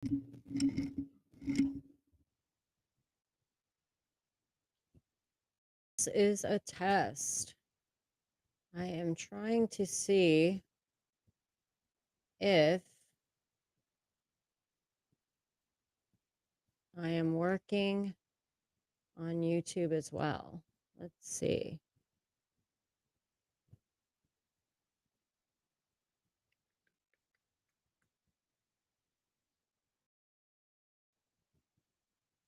This is a test. I am trying to see if I am working on YouTube as well. Let's see.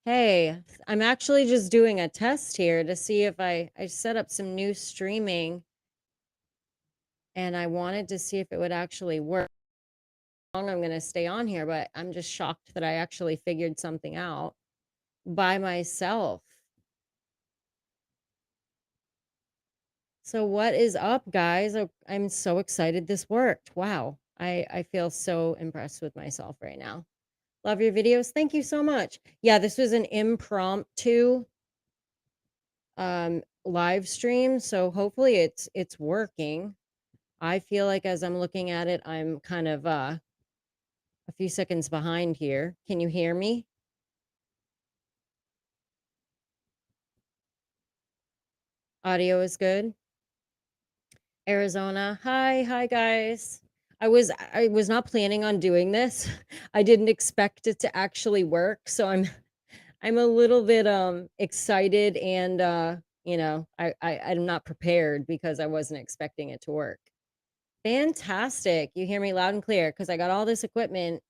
Hey, I'm actually just doing a test here to see if I set up some new streaming and I wanted to see if it would actually work. How long I'm going to stay on here, but I'm just shocked that I actually figured something out by myself. So what is up, guys? I'm so excited this worked. Wow. I feel so impressed with myself right now. Love your videos. Thank you so much. Yeah, this was an impromptu live stream, so hopefully it's working. I feel like as I'm looking at it, I'm kind of a few seconds behind here. Can you hear me? Audio is good. Arizona. Hi guys. I was not planning on doing this. I didn't expect it to actually work, so I'm a little bit excited and I'm not prepared because I wasn't expecting it to work. Fantastic. You hear me loud and clear because I got all this equipment.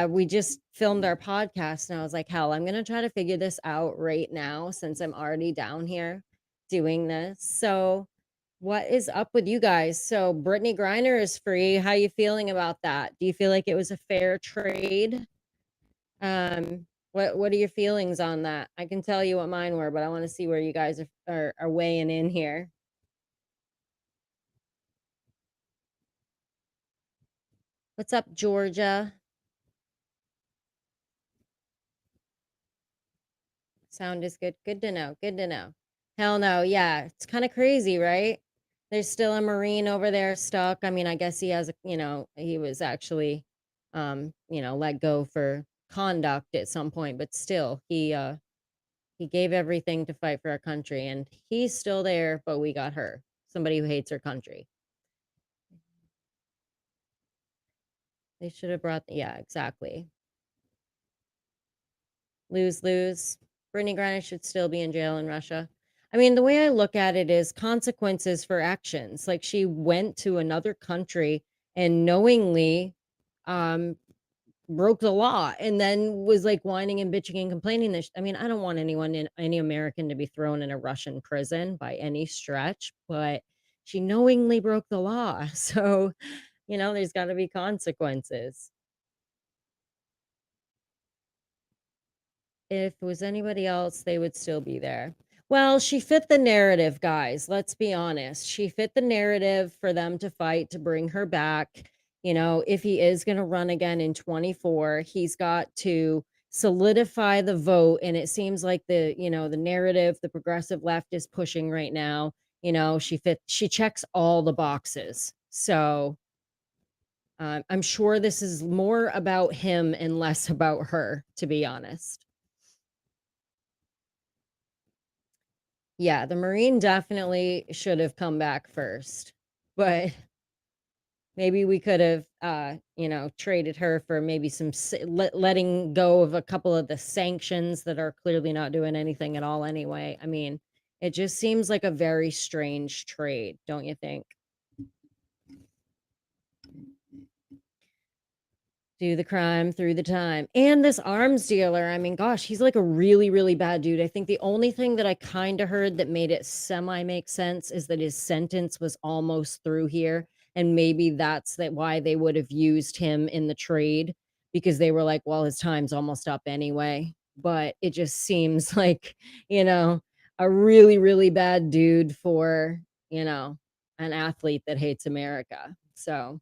We just filmed our podcast and I was like, hell, I'm gonna try to figure this out right now since I'm already down here doing this. So what is up with you guys? So Brittany Griner is free. How you feeling about that? Do you feel like it was a fair trade? What are your feelings on that? I can tell you what mine were, but I want to see where you guys are weighing in here. What's up, Georgia? Sound is good. Good to know. Good to know. Hell no. Yeah, it's kind of crazy, right? There's still a Marine over there stuck. I mean, I guess he has, he was actually, let go for conduct at some point, but still, he gave everything to fight for our country, and he's still there. But we got her, somebody who hates her country. They should have brought, yeah, exactly. Lose, lose. Brittany Griner should still be in jail in Russia. I mean, the way I look at it is consequences for actions. Like she went to another country and knowingly um broke the law and then was like whining and bitching and complaining this. I mean, I don't want any American to be thrown in a Russian prison by any stretch, but she knowingly broke the law. So, there's got to be consequences. If it was anybody else, they would still be there. Well, she fit the narrative, guys. Let's be honest. She fit the narrative for them to fight to bring her back. If he is going to run again in 24, he's got to solidify the vote. And it seems like the narrative, the progressive left is pushing right now. She checks all the boxes. So I'm sure this is more about him and less about her, to be honest. Yeah, the Marine definitely should have come back first, but maybe we could have, traded her for maybe letting go of a couple of the sanctions that are clearly not doing anything at all anyway. I mean, it just seems like a very strange trade, don't you think? Do the crime through the time. And this arms dealer, I mean, gosh, he's like a really, really bad dude. I think the only thing that I kind of heard that made it semi make sense is that his sentence was almost through here. And maybe that's why they would have used him in the trade because they were like, well, his time's almost up anyway. But it just seems like, a really, really bad dude for, an athlete that hates America. So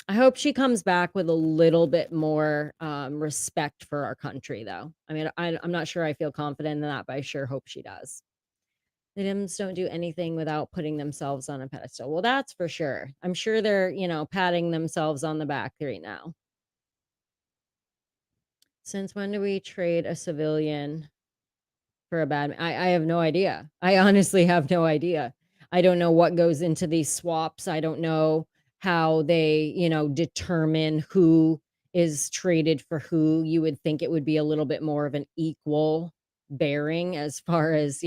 I hope she comes back with a little bit more respect for our country, though. I mean, I'm not sure I feel confident in that, but I sure hope she does. The Dems don't do anything without putting themselves on a pedestal. Well, that's for sure. I'm sure they're, patting themselves on the back right now. Since when do we trade a civilian for a bad I have no idea. I honestly have no idea. I don't know what goes into these swaps. I don't know how they, determine who is traded for who. You would think it would be a little bit more of an equal bearing as far as,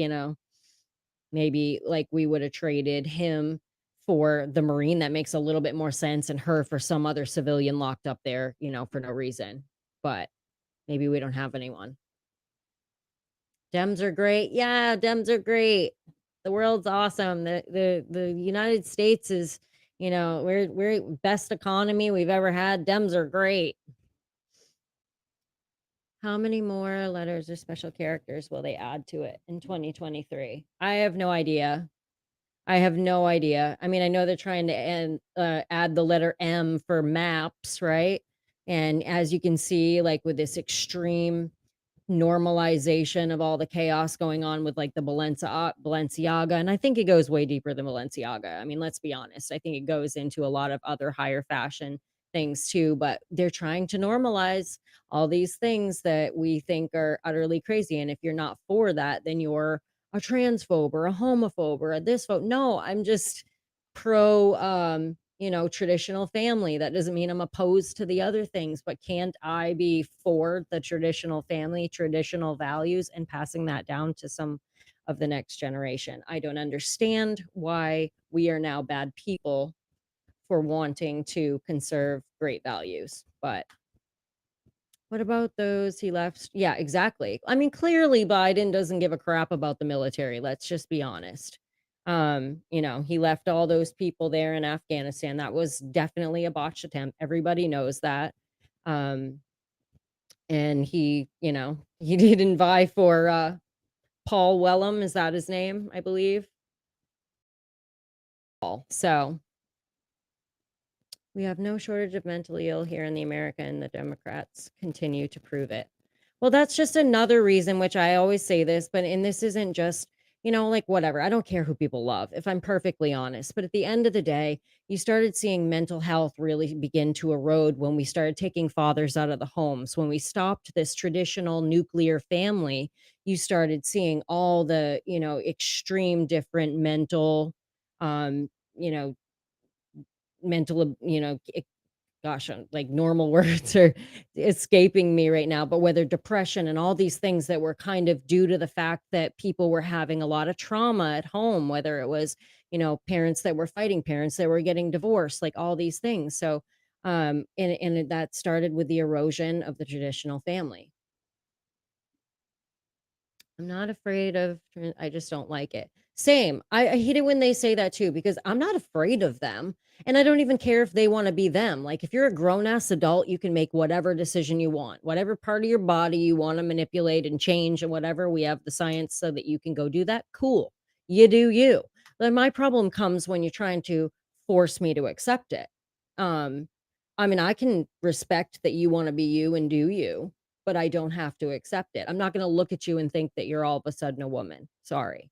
maybe like we would have traded him for the Marine. That makes a little bit more sense, and her for some other civilian locked up there, for no reason. But maybe we don't have anyone. Dems are great. Yeah, Dems are great. The world's awesome. The United States is, we're best economy we've ever had. Dems are great. How many more letters or special characters will they add to it in 2023? I have no idea. I have no idea. I mean, I know they're trying to add the letter M for maps, right? And as you can see, like with this extreme normalization of all the chaos going on with like the Balenciaga. And I think it goes way deeper than Balenciaga. I mean, let's be honest. I think it goes into a lot of other higher fashion things too, but they're trying to normalize all these things that we think are utterly crazy. And if you're not for that, then you're a transphobe or a homophobe or a this phobe. No, I'm just pro traditional family. That doesn't mean I'm opposed to the other things, but can't I be for the traditional family, traditional values, and passing that down to some of the next generation? I don't understand why we are now bad people for wanting to conserve great values. But what about those he left? Yeah, exactly. I mean, clearly Biden doesn't give a crap about the military. Let's just be honest. He left all those people there in Afghanistan. That was definitely a botched attempt. Everybody knows that. Um, and he didn't vie for Paul Wellham, is that his name? I believe. So we have no shortage of mentally ill here in the America, and the Democrats continue to prove it. Well, that's just another reason, which I always say this, and this isn't just, like whatever. I don't care who people love, if I'm perfectly honest. But at the end of the day, you started seeing mental health really begin to erode when we started taking fathers out of the homes. When we stopped this traditional nuclear family, you started seeing all the, extreme different um, you know, gosh, like normal words are escaping me right now, but whether depression and all these things that were kind of due to the fact that people were having a lot of trauma at home, whether it was, parents that were fighting, parents that were getting divorced, like all these things. So, and that started with the erosion of the traditional family. I'm not afraid of I just don't like it. Same. I hate it when they say that too, because I'm not afraid of them. And I don't even care if they want to be them. Like if you're a grown ass adult, you can make whatever decision you want, whatever part of your body you want to manipulate and change and whatever. We have the science so that you can go do that. Cool. You do you. Then my problem comes when you're trying to force me to accept it. Um, I mean, I can respect that you want to be you and do you, but I don't have to accept it. I'm not gonna look at you and think that you're all of a sudden a woman. Sorry.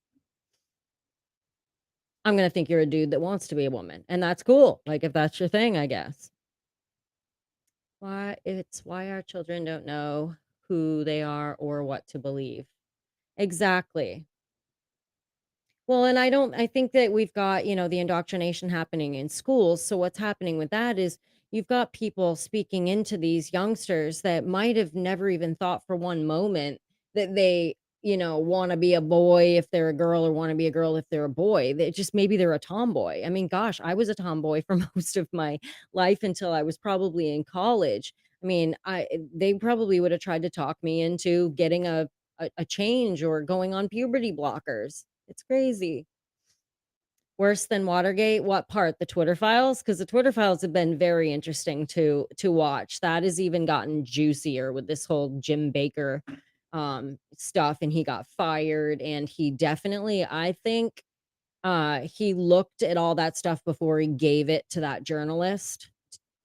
I'm gonna think you're a dude that wants to be a woman, and that's cool. Like, if that's your thing, I guess. Why our children don't know who they are or what to believe. Exactly. Well, and I think that we've got, the indoctrination happening in schools. So what's happening with that is you've got people speaking into these youngsters that might have never even thought for one moment that they, want to be a boy if they're a girl or want to be a girl if they're a boy. They just maybe they're a tomboy. I mean, gosh, I was a tomboy for most of my life until I was probably in college. I mean, they probably would have tried to talk me into getting a change or going on puberty blockers. It's crazy. Worse than Watergate? What part? The Twitter files? Because the Twitter files have been very interesting to watch. That has even gotten juicier with this whole Jim Baker stuff, and he got fired, and he definitely, I think, he looked at all that stuff before he gave it to that journalist,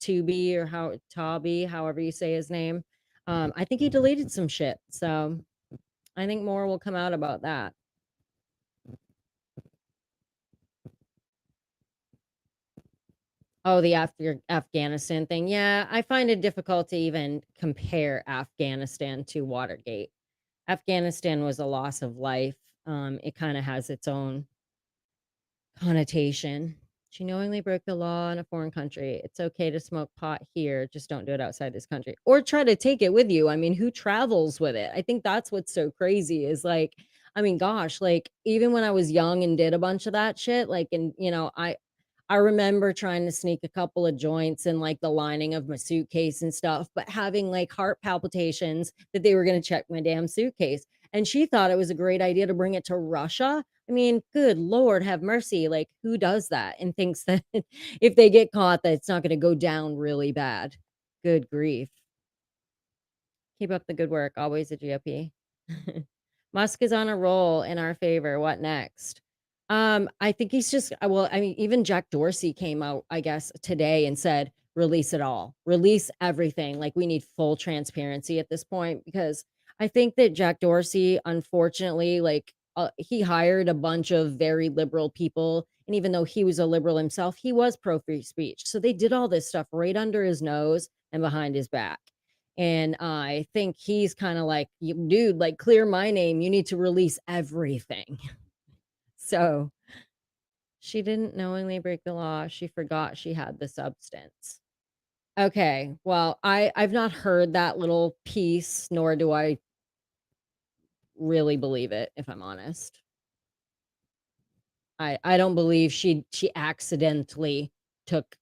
Tubi or how Tabi, however you say his name. I think he deleted some shit. So I think more will come out about that. Oh, the Afghanistan thing. Yeah, I find it difficult to even compare Afghanistan to Watergate. Afghanistan was a loss of life. It kinda has its own connotation. She knowingly broke the law in a foreign country. It's okay to smoke pot here, just don't do it outside this country. Or try to take it with you. I mean, who travels with it? I think that's what's so crazy is like, I mean, gosh, like even when I was young and did a bunch of that shit, like, and I remember trying to sneak a couple of joints in like the lining of my suitcase and stuff, but having like heart palpitations that they were going to check my damn suitcase. And she thought it was a great idea to bring it to Russia. I mean, good Lord, have mercy. Like, who does that and thinks that if they get caught, that it's not going to go down really bad? Good grief. Keep up the good work. Always a GOP. Musk is on a roll in our favor. What next? I think he's just well, I mean, even Jack Dorsey came out, I guess, today and said, release it all, release everything. Like we need full transparency at this point because I think that Jack Dorsey, unfortunately, like he hired a bunch of very liberal people. And even though he was a liberal himself, he was pro free speech. So they did all this stuff right under his nose and behind his back. And I think he's kind of like, dude, like clear my name. You need to release everything. So she didn't knowingly break the law. She forgot she had the substance. Okay. Well, I've not heard that little piece, nor do I really believe it, if I'm honest. I don't believe she accidentally took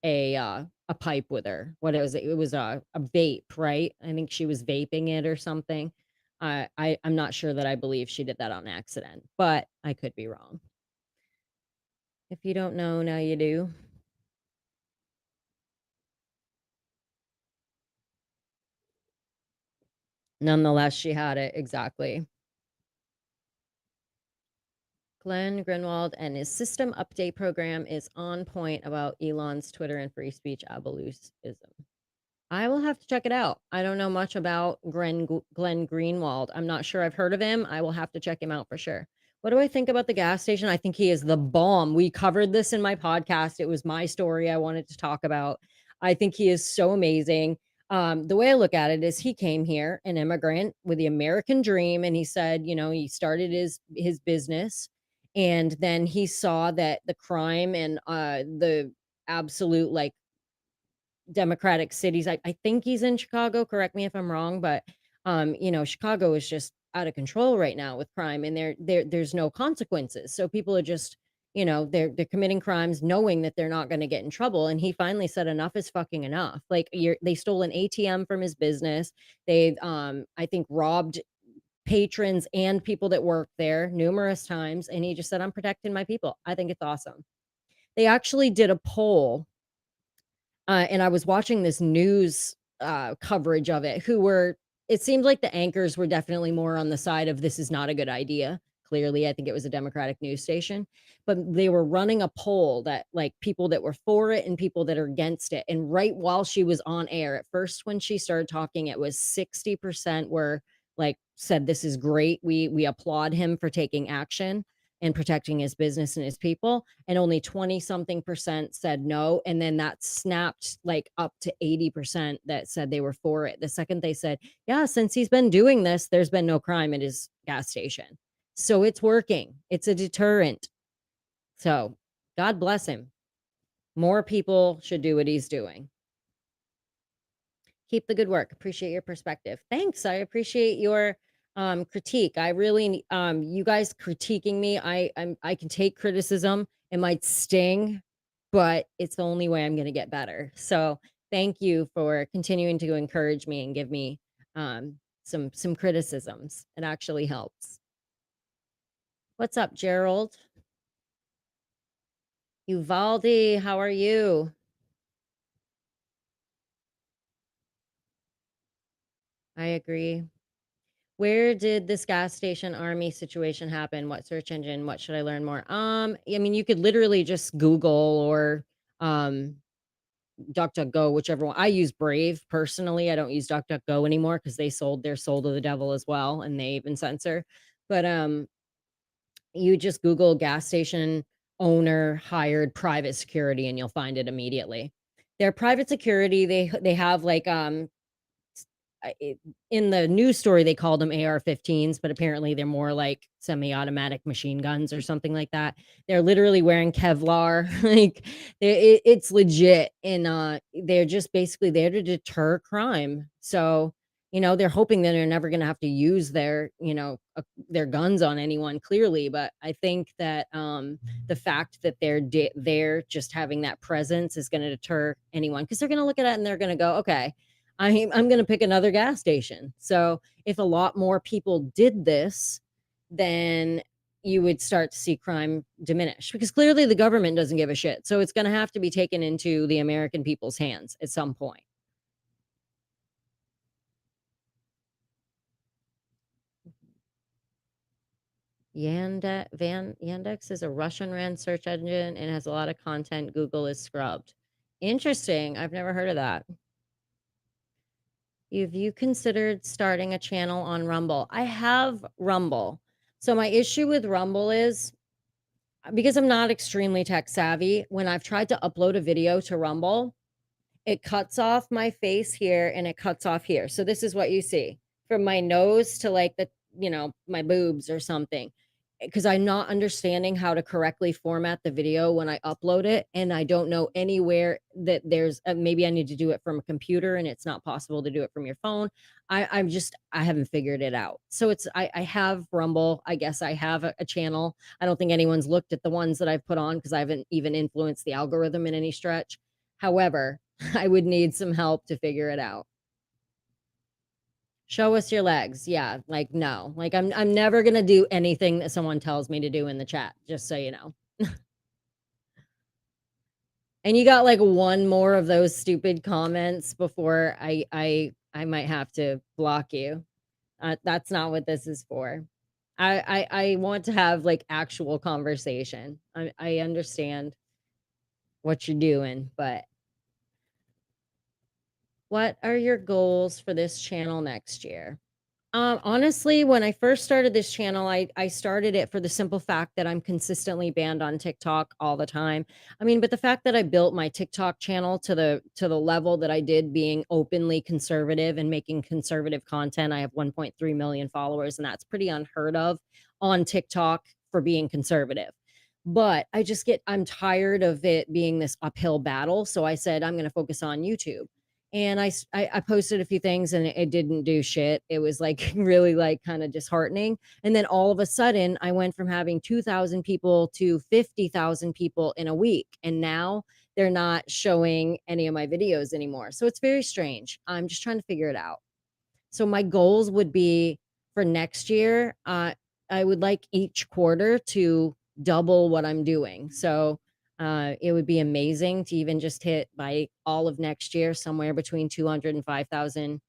a pipe with her. What it was, it was a vape, right? I think she was vaping it or something. I'm not sure that I believe she did that on accident, but I could be wrong. If you don't know, now you do. Nonetheless, she had it, exactly. Glenn Greenwald and his system update program is on point about Elon's Twitter and free speech abolitionism. I will have to check it out. I don't know much about Glenn Greenwald. I'm not sure I've heard of him. I will have to check him out for sure. What do I think about the gas station? I think he is the bomb. We covered this in my podcast. It was my story I wanted to talk about. I think he is so amazing. The way I look at it is he came here, an immigrant with the American dream, and he said, he started his business, and then he saw that the crime and the absolute like Democratic cities. I think he's in Chicago. Correct me if I'm wrong, but Chicago is just out of control right now with crime, and there's no consequences. So people are just, they're committing crimes knowing that they're not going to get in trouble. And he finally said, enough is fucking enough. Like they stole an ATM from his business. They, I think, robbed patrons and people that work there numerous times, and he just said, I'm protecting my people. I think it's awesome. They actually did a poll and I was watching this news coverage of it, it seemed like the anchors were definitely more on the side of this is not a good idea. Clearly, I think it was a Democratic news station, but they were running a poll that like people that were for it and people that are against it. And right while she was on air, at first when she started talking, it was 60% were like said this is great. We applaud him for taking action and protecting his business and his people, and only 20 something percent said no, and then that snapped like up to 80% that said they were for it the second they said, yeah, since he's been doing this, there's been no crime at his gas station. So it's working, it's a deterrent. So God bless him. More people should do what he's doing. Keep the good work. Appreciate your perspective. Thanks. I appreciate your critique. I really you guys critiquing me. I can take criticism. It might sting, but it's the only way I'm going to get better. So, thank you for continuing to encourage me and give me some criticisms. It actually helps. What's up, Gerald? Uvalde, how are you? I agree. Where did this gas station army situation happen? What search engine? What should I learn more? I mean, you could literally just Google or um DuckDuckGo, whichever one. I use Brave personally. I don't use DuckDuckGo anymore because they sold their soul to the devil as well, and they even censor. But you just Google gas station owner hired private security and you'll find it immediately. Their private security, they have like in the news story they called them AR-15s, but apparently they're more like semi-automatic machine guns or something like that. They're literally wearing Kevlar, like it's legit, and they're just basically there to deter crime. So they're hoping that they're never going to have to use their guns on anyone, clearly. But I think that the fact that they're just having that presence is going to deter anyone, because they're going to look at it and they're going to go, okay, I'm going to pick another gas station. So if a lot more people did this, then you would start to see crime diminish, because clearly the government doesn't give a shit. So it's going to have to be taken into the American people's hands at some point. Yandex is a Russian-ran search engine and has a lot of content Google is scrubbed. Interesting. I've never heard of that. Have you considered starting a channel on Rumble? I have Rumble. So my issue with Rumble is, because I'm not extremely tech savvy, when I've tried to upload a video to Rumble, it cuts off my face here and it cuts off here. So this is what you see from my nose to like my boobs or something, because I'm not understanding how to correctly format the video when I upload it. And I don't know anywhere that there's maybe I need to do it from a computer and it's not possible to do it from your phone. I haven't figured it out. So I have Rumble. I guess I have a channel. I don't think anyone's looked at the ones that I've put on, because I haven't even influenced the algorithm in any stretch. However, I would need some help to figure it out. Show us your legs. Yeah, like no. Like I'm never going to do anything that someone tells me to do in the chat, just so you know. And you got like one more of those stupid comments before I might have to block you. That's not what this is for. I want to have like actual conversation. I understand what you're doing, but what are your goals for this channel next year? Honestly, when I first started this channel, I started it for the simple fact that I'm consistently banned on TikTok all the time. I mean, but the fact that I built my TikTok channel to the level that I did, being openly conservative and making conservative content, I have 1.3 million followers, and that's pretty unheard of on TikTok for being conservative. But I'm tired of it being this uphill battle. So I said, I'm going to focus on YouTube. And I posted a few things and it didn't do shit. It was like really like kind of disheartening. And then all of a sudden I went from having 2,000 people to 50,000 people in a week. And now they're not showing any of my videos anymore. So it's very strange. I'm just trying to figure it out. So my goals would be for next year, I would like each quarter to double what I'm doing. So it would be amazing to even just hit by all of next year somewhere between 200 and 5,000,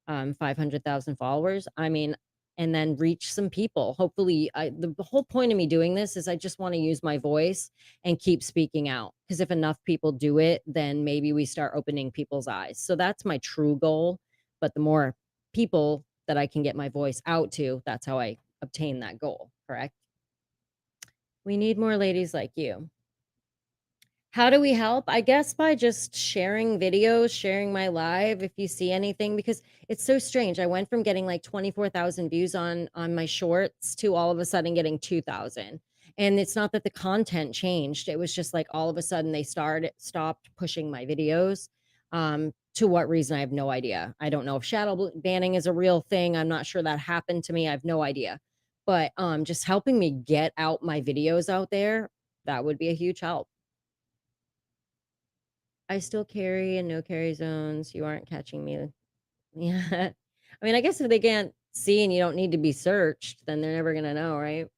500,000 followers. I mean, and then reach some people. Hopefully, the whole point of me doing this is I just want to use my voice and keep speaking out. Because if enough people do it, then maybe we start opening people's eyes. So that's my true goal. But the more people that I can get my voice out to, that's how I obtain that goal. Correct? We need more ladies like you. How do we help? I guess by just sharing videos, sharing my live if you see anything, because it's so strange. I went from getting like 24,000 views on my shorts to all of a sudden getting 2,000. And it's not that the content changed. It was just like all of a sudden they stopped pushing my videos. To what reason, I have no idea. I don't know if shadow banning is a real thing. I'm not sure that happened to me. I have no idea. But just helping me get out my videos out there, that would be a huge help. I still carry in no carry zones. You aren't catching me. Yeah. I mean, I guess if they can't see and you don't need to be searched, then they're never gonna know, right?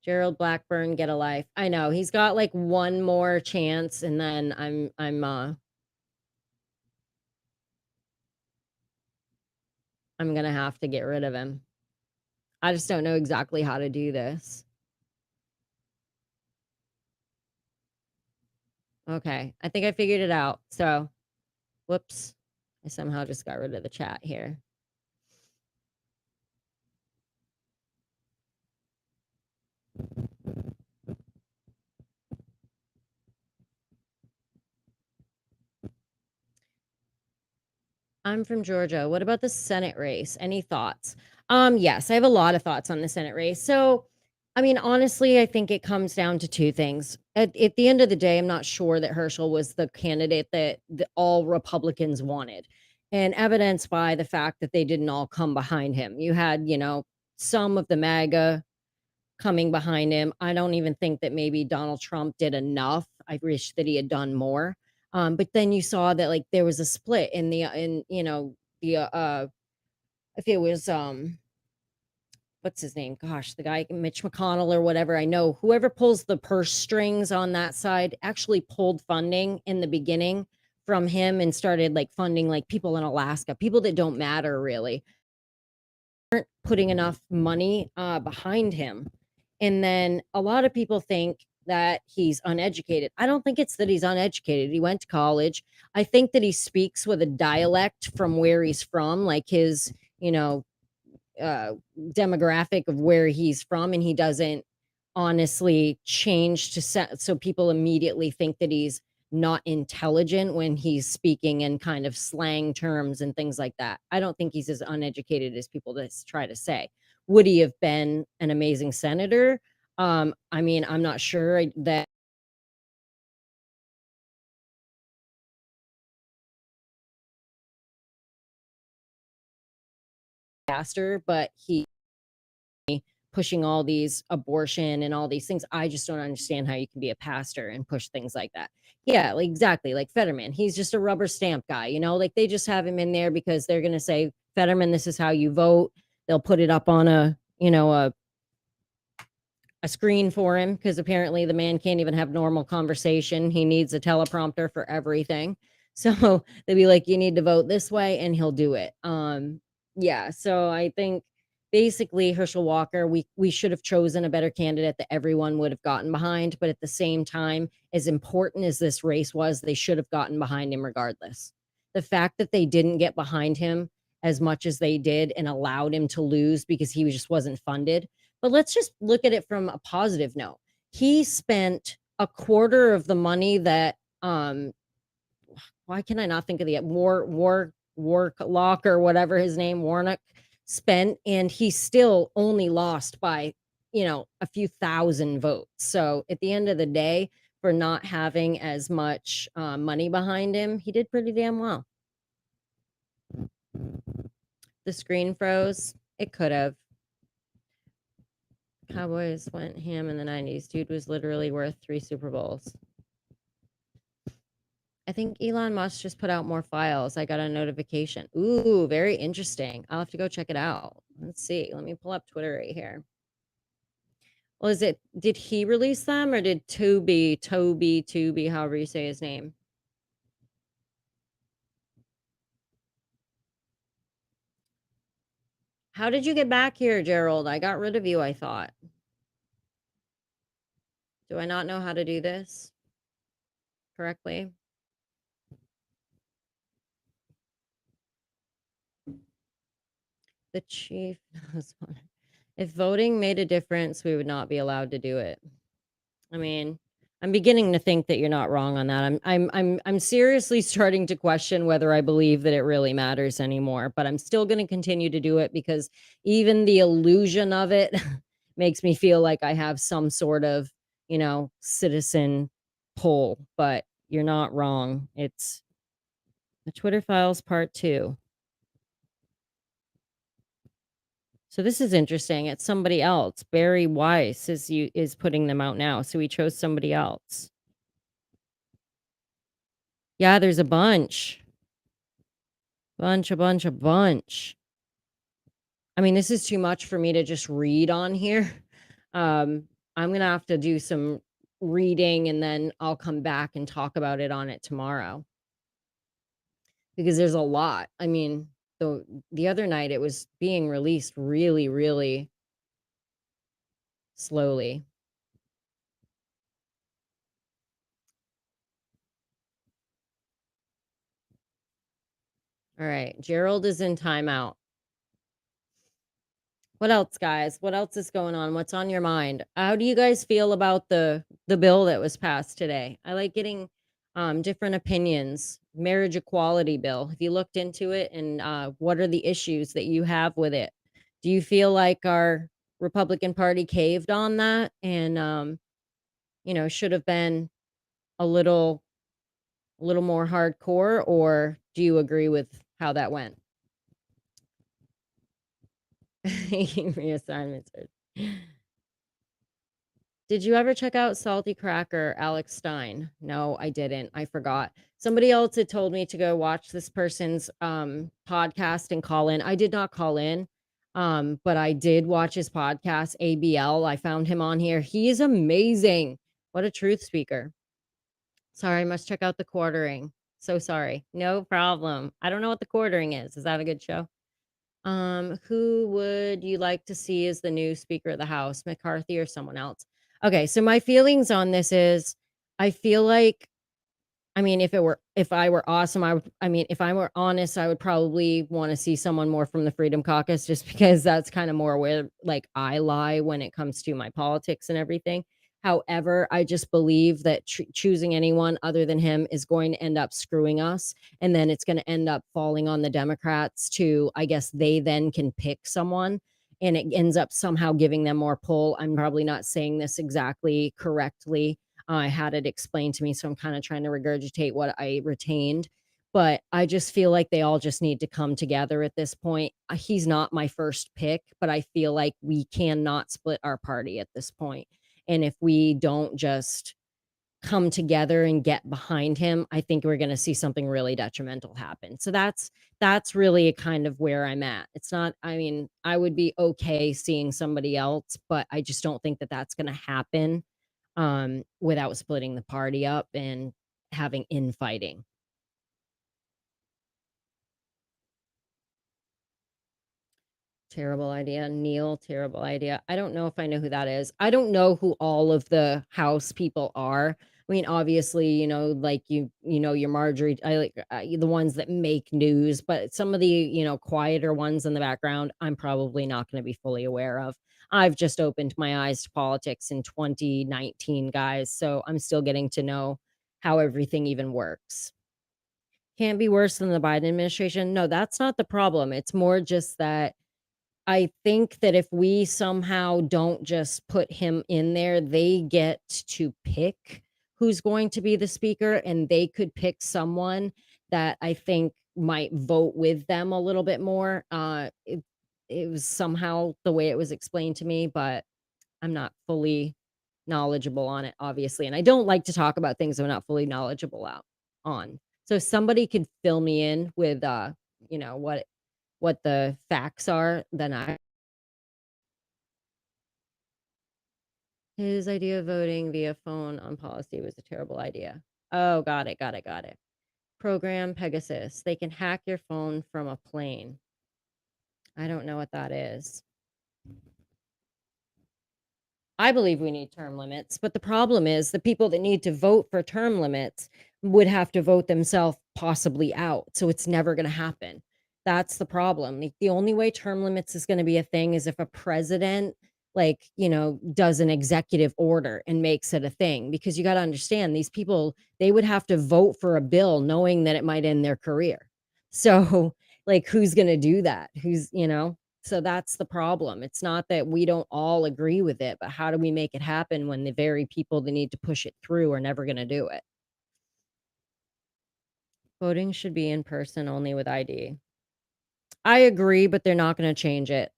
Gerald Blackburn, get a life. I know. He's got like one more chance and then I'm gonna have to get rid of him. I just don't know exactly how to do this. Okay. I think I figured it out. So, whoops. I somehow just got rid of the chat here. I'm from Georgia. What about the Senate race? Any thoughts? Yes, I have a lot of thoughts on the Senate race. So, I mean, honestly, I think it comes down to two things. At the end of the day, I'm not sure that Herschel was the candidate that all Republicans wanted, and evidenced by the fact that they didn't all come behind him. You had, some of the MAGA coming behind him. I don't even think that maybe Donald Trump did enough. I wish that he had done more. But then you saw that like there was a split in the if it was what's his name? Gosh, the guy Mitch McConnell or whatever. I know whoever pulls the purse strings on that side actually pulled funding in the beginning from him and started like funding like people in Alaska, people that don't matter really, putting enough money behind him. And then a lot of people think that he's uneducated. I don't think it's that he's uneducated. He went to college. I think that he speaks with a dialect from where he's from, like his, uh, demographic of where he's from, and he doesn't honestly change to so people immediately think that he's not intelligent when he's speaking in kind of slang terms and things like that. I don't think he's as uneducated as people try to say. Would he have been an amazing senator? I mean, I'm not sure that faster, but he pushing all these abortion and all these things. I just don't understand how you can be a pastor and push things like that. Yeah, like, exactly. Like Fetterman, he's just a rubber stamp guy, like they just have him in there because they're going to say, Fetterman, this is how you vote. They'll put it up on a screen for him because apparently the man can't even have normal conversation. He needs a teleprompter for everything. So they'd be like, you need to vote this way, and he'll do it. Yeah. So I think basically Herschel Walker, we should have chosen a better candidate that everyone would have gotten behind. But at the same time, as important as this race was, they should have gotten behind him regardless. The fact that they didn't get behind him as much as they did and allowed him to lose because he just wasn't funded, but let's just look at it from a positive note. He spent a quarter of the money that why can I not think of the Warlock or whatever his name, Warnock, spent, and he still only lost by, a few thousand votes. So at the end of the day, for not having as much money behind him, he did pretty damn well. The screen froze. It could have. Cowboys went ham in the 90s. Dude was literally worth 3 Super Bowls. I think Elon Musk just put out more files. I got a notification. Ooh, very interesting. I'll have to go check it out. Let's see. Let me pull up Twitter right here. Well, did he release them or did Toby, however you say his name? How did you get back here, Gerald? I got rid of you, I thought. Do I not know how to do this correctly? The chief knows what. If voting made a difference, we would not be allowed to do it. I mean, I'm beginning to think that you're not wrong on that. I'm seriously starting to question whether I believe that it really matters anymore, but I'm still going to continue to do it because even the illusion of it makes me feel like I have some sort of, citizen pull, but you're not wrong. It's the Twitter files part 2. So this is interesting. It's somebody else. Barry Weiss is putting them out now. So we chose somebody else. Yeah, there's a bunch. A bunch. I mean, this is too much for me to just read on here. I'm gonna have to do some reading and then I'll come back and talk about it on it tomorrow. Because there's a lot. I mean, the other night it was being released really, really slowly. All right, Gerald is in timeout. What else, guys? What else is going on? What's on your mind? How do you guys feel about the bill that was passed today? I like getting different opinions, marriage equality bill. Have you looked into it, and what are the issues that you have with it? Do you feel like our Republican Party caved on that and should have been a little more hardcore, or do you agree with how that went? Reassignments. Did you ever check out Salty Cracker, Alex Stein? No, I didn't. I forgot. Somebody else had told me to go watch this person's podcast and call in. I did not call in, but I did watch his podcast, ABL. I found him on here. He is amazing. What a truth speaker. Sorry, I must check out The Quartering. So sorry. No problem. I don't know what The Quartering is. Is that a good show? Who would you like to see as the new Speaker of the House, McCarthy or someone else? Okay, so my feelings on this is I feel like, I mean, if I were awesome, if I were honest, I would probably want to see someone more from the Freedom Caucus, just because that's kind of more where like I lie when it comes to my politics and everything. However, I just believe that choosing anyone other than him is going to end up screwing us. And then it's going to end up falling on the Democrats to, I guess they then can pick someone, and it ends up somehow giving them more pull. I'm probably not saying this exactly correctly. I had it explained to me, so I'm kind of trying to regurgitate what I retained. But I just feel like they all just need to come together at this point. He's not my first pick, but I feel like we cannot split our party at this point. And if we don't just come together and get behind him, I think we're going to see something really detrimental happen. So that's really kind of where I'm at. It's not, I mean, I would be okay seeing somebody else, but I just don't think that that's going to happen without splitting the party up and having infighting. Terrible idea. Neil, terrible idea. I don't know if I know who that is. I don't know who all of the house people are. I mean, obviously, like your Marjorie, I like the ones that make news, but some of the, quieter ones in the background, I'm probably not going to be fully aware of. I've just opened my eyes to politics in 2019, guys, so I'm still getting to know how everything even works. Can't be worse than the Biden administration. No, that's not the problem. It's more just that I think that if we somehow don't just put him in there, they get to pick who's going to be the speaker, and they could pick someone that I think might vote with them a little bit more. It was somehow the way it was explained to me, but I'm not fully knowledgeable on it, obviously. And I don't like to talk about things I'm not fully knowledgeable out on. So if somebody could fill me in with you know, what the facts are, then I his idea of voting via phone on policy was a terrible idea. Oh, got it, got it, got it. Program Pegasus. They can hack your phone from a plane. I don't know what that is. I believe we need term limits, but the problem is the people that need to vote for term limits would have to vote themselves possibly out. So it's never going to happen. That's the problem. Like, the only way term limits is going to be a thing is if a president, like, does an executive order and makes it a thing. Because you got to understand, these people, they would have to vote for a bill knowing that it might end their career. So, like, who's going to do that? So that's the problem. It's not that we don't all agree with it, but how do we make it happen when the very people that need to push it through are never going to do it? Voting should be in person only with ID. I agree, but they're not going to change it.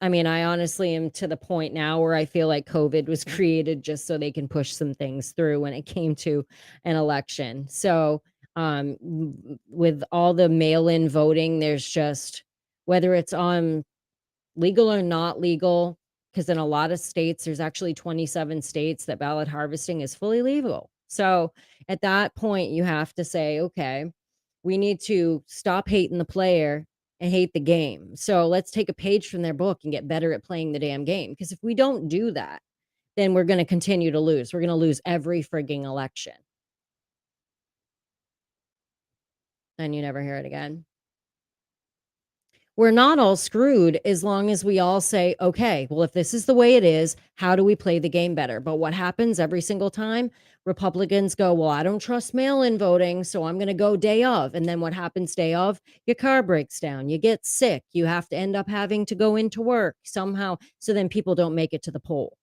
I mean, I honestly am to the point now where I feel like COVID was created just so they can push some things through when it came to an election. So, with all the mail-in voting, there's just, whether it's on legal or not legal, because in a lot of states, there's actually 27 states that ballot harvesting is fully legal. So at that point, you have to say, okay, we need to stop hating the player and hate the game. So let's take a page from their book and get better at playing the damn game. Because if we don't do that, then we're going to continue to lose. We're going to lose every frigging election. Then you never hear it again. we're not all screwed as long as we all say, okay, well, if this is the way it is, how do we play the game better? But what happens every single time? Republicans go, well, I don't trust mail in voting, so I'm going to go day of. And then what happens day of? Your car breaks down, you get sick, you have to end up having to go into work somehow. So then people don't make it to the poll.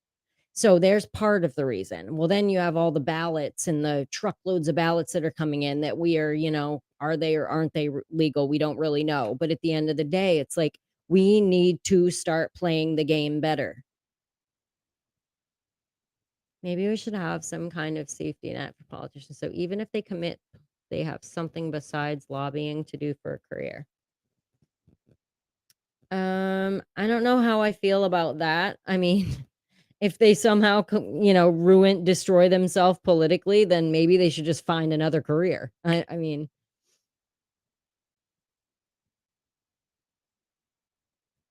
So there's part of the reason. Well, then you have all the ballots and the truckloads of ballots that are coming in that we are, are they or aren't they legal? We don't really know. But at the end of the day, it's like we need to start playing the game better. Maybe we should have some kind of safety net for politicians. So even if they commit, they have something besides lobbying to do for a career. I don't know how I feel about that. I mean, if they somehow, destroy themselves politically, then maybe they should just find another career. I mean,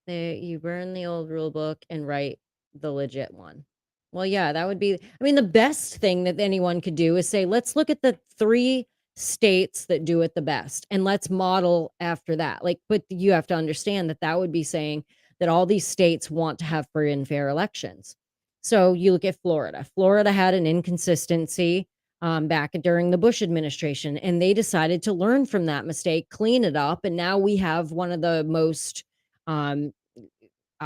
you burn the old rule book and write the legit one. Well, yeah, that would be, I mean, the best thing that anyone could do is say, let's look at the 3 states that do it the best and let's model after that. Like, but you have to understand that that would be saying that all these states want to have free and fair elections. So you look at Florida. Florida had an inconsistency back during the Bush administration, and they decided to learn from that mistake, clean it up, and now we have one of the most um,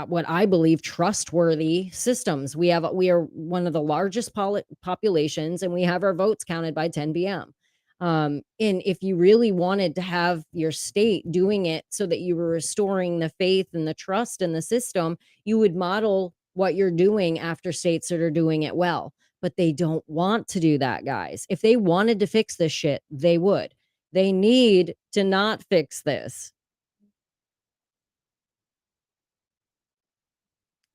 what I believe trustworthy systems. We are one of the largest populations, and we have our votes counted by 10 p.m. And if you really wanted to have your state doing it so that you were restoring the faith and the trust in the system, you would model what you're doing after states that are doing it well. But they don't want to do that, guys. If they wanted to fix this shit, they would. They need to not fix this.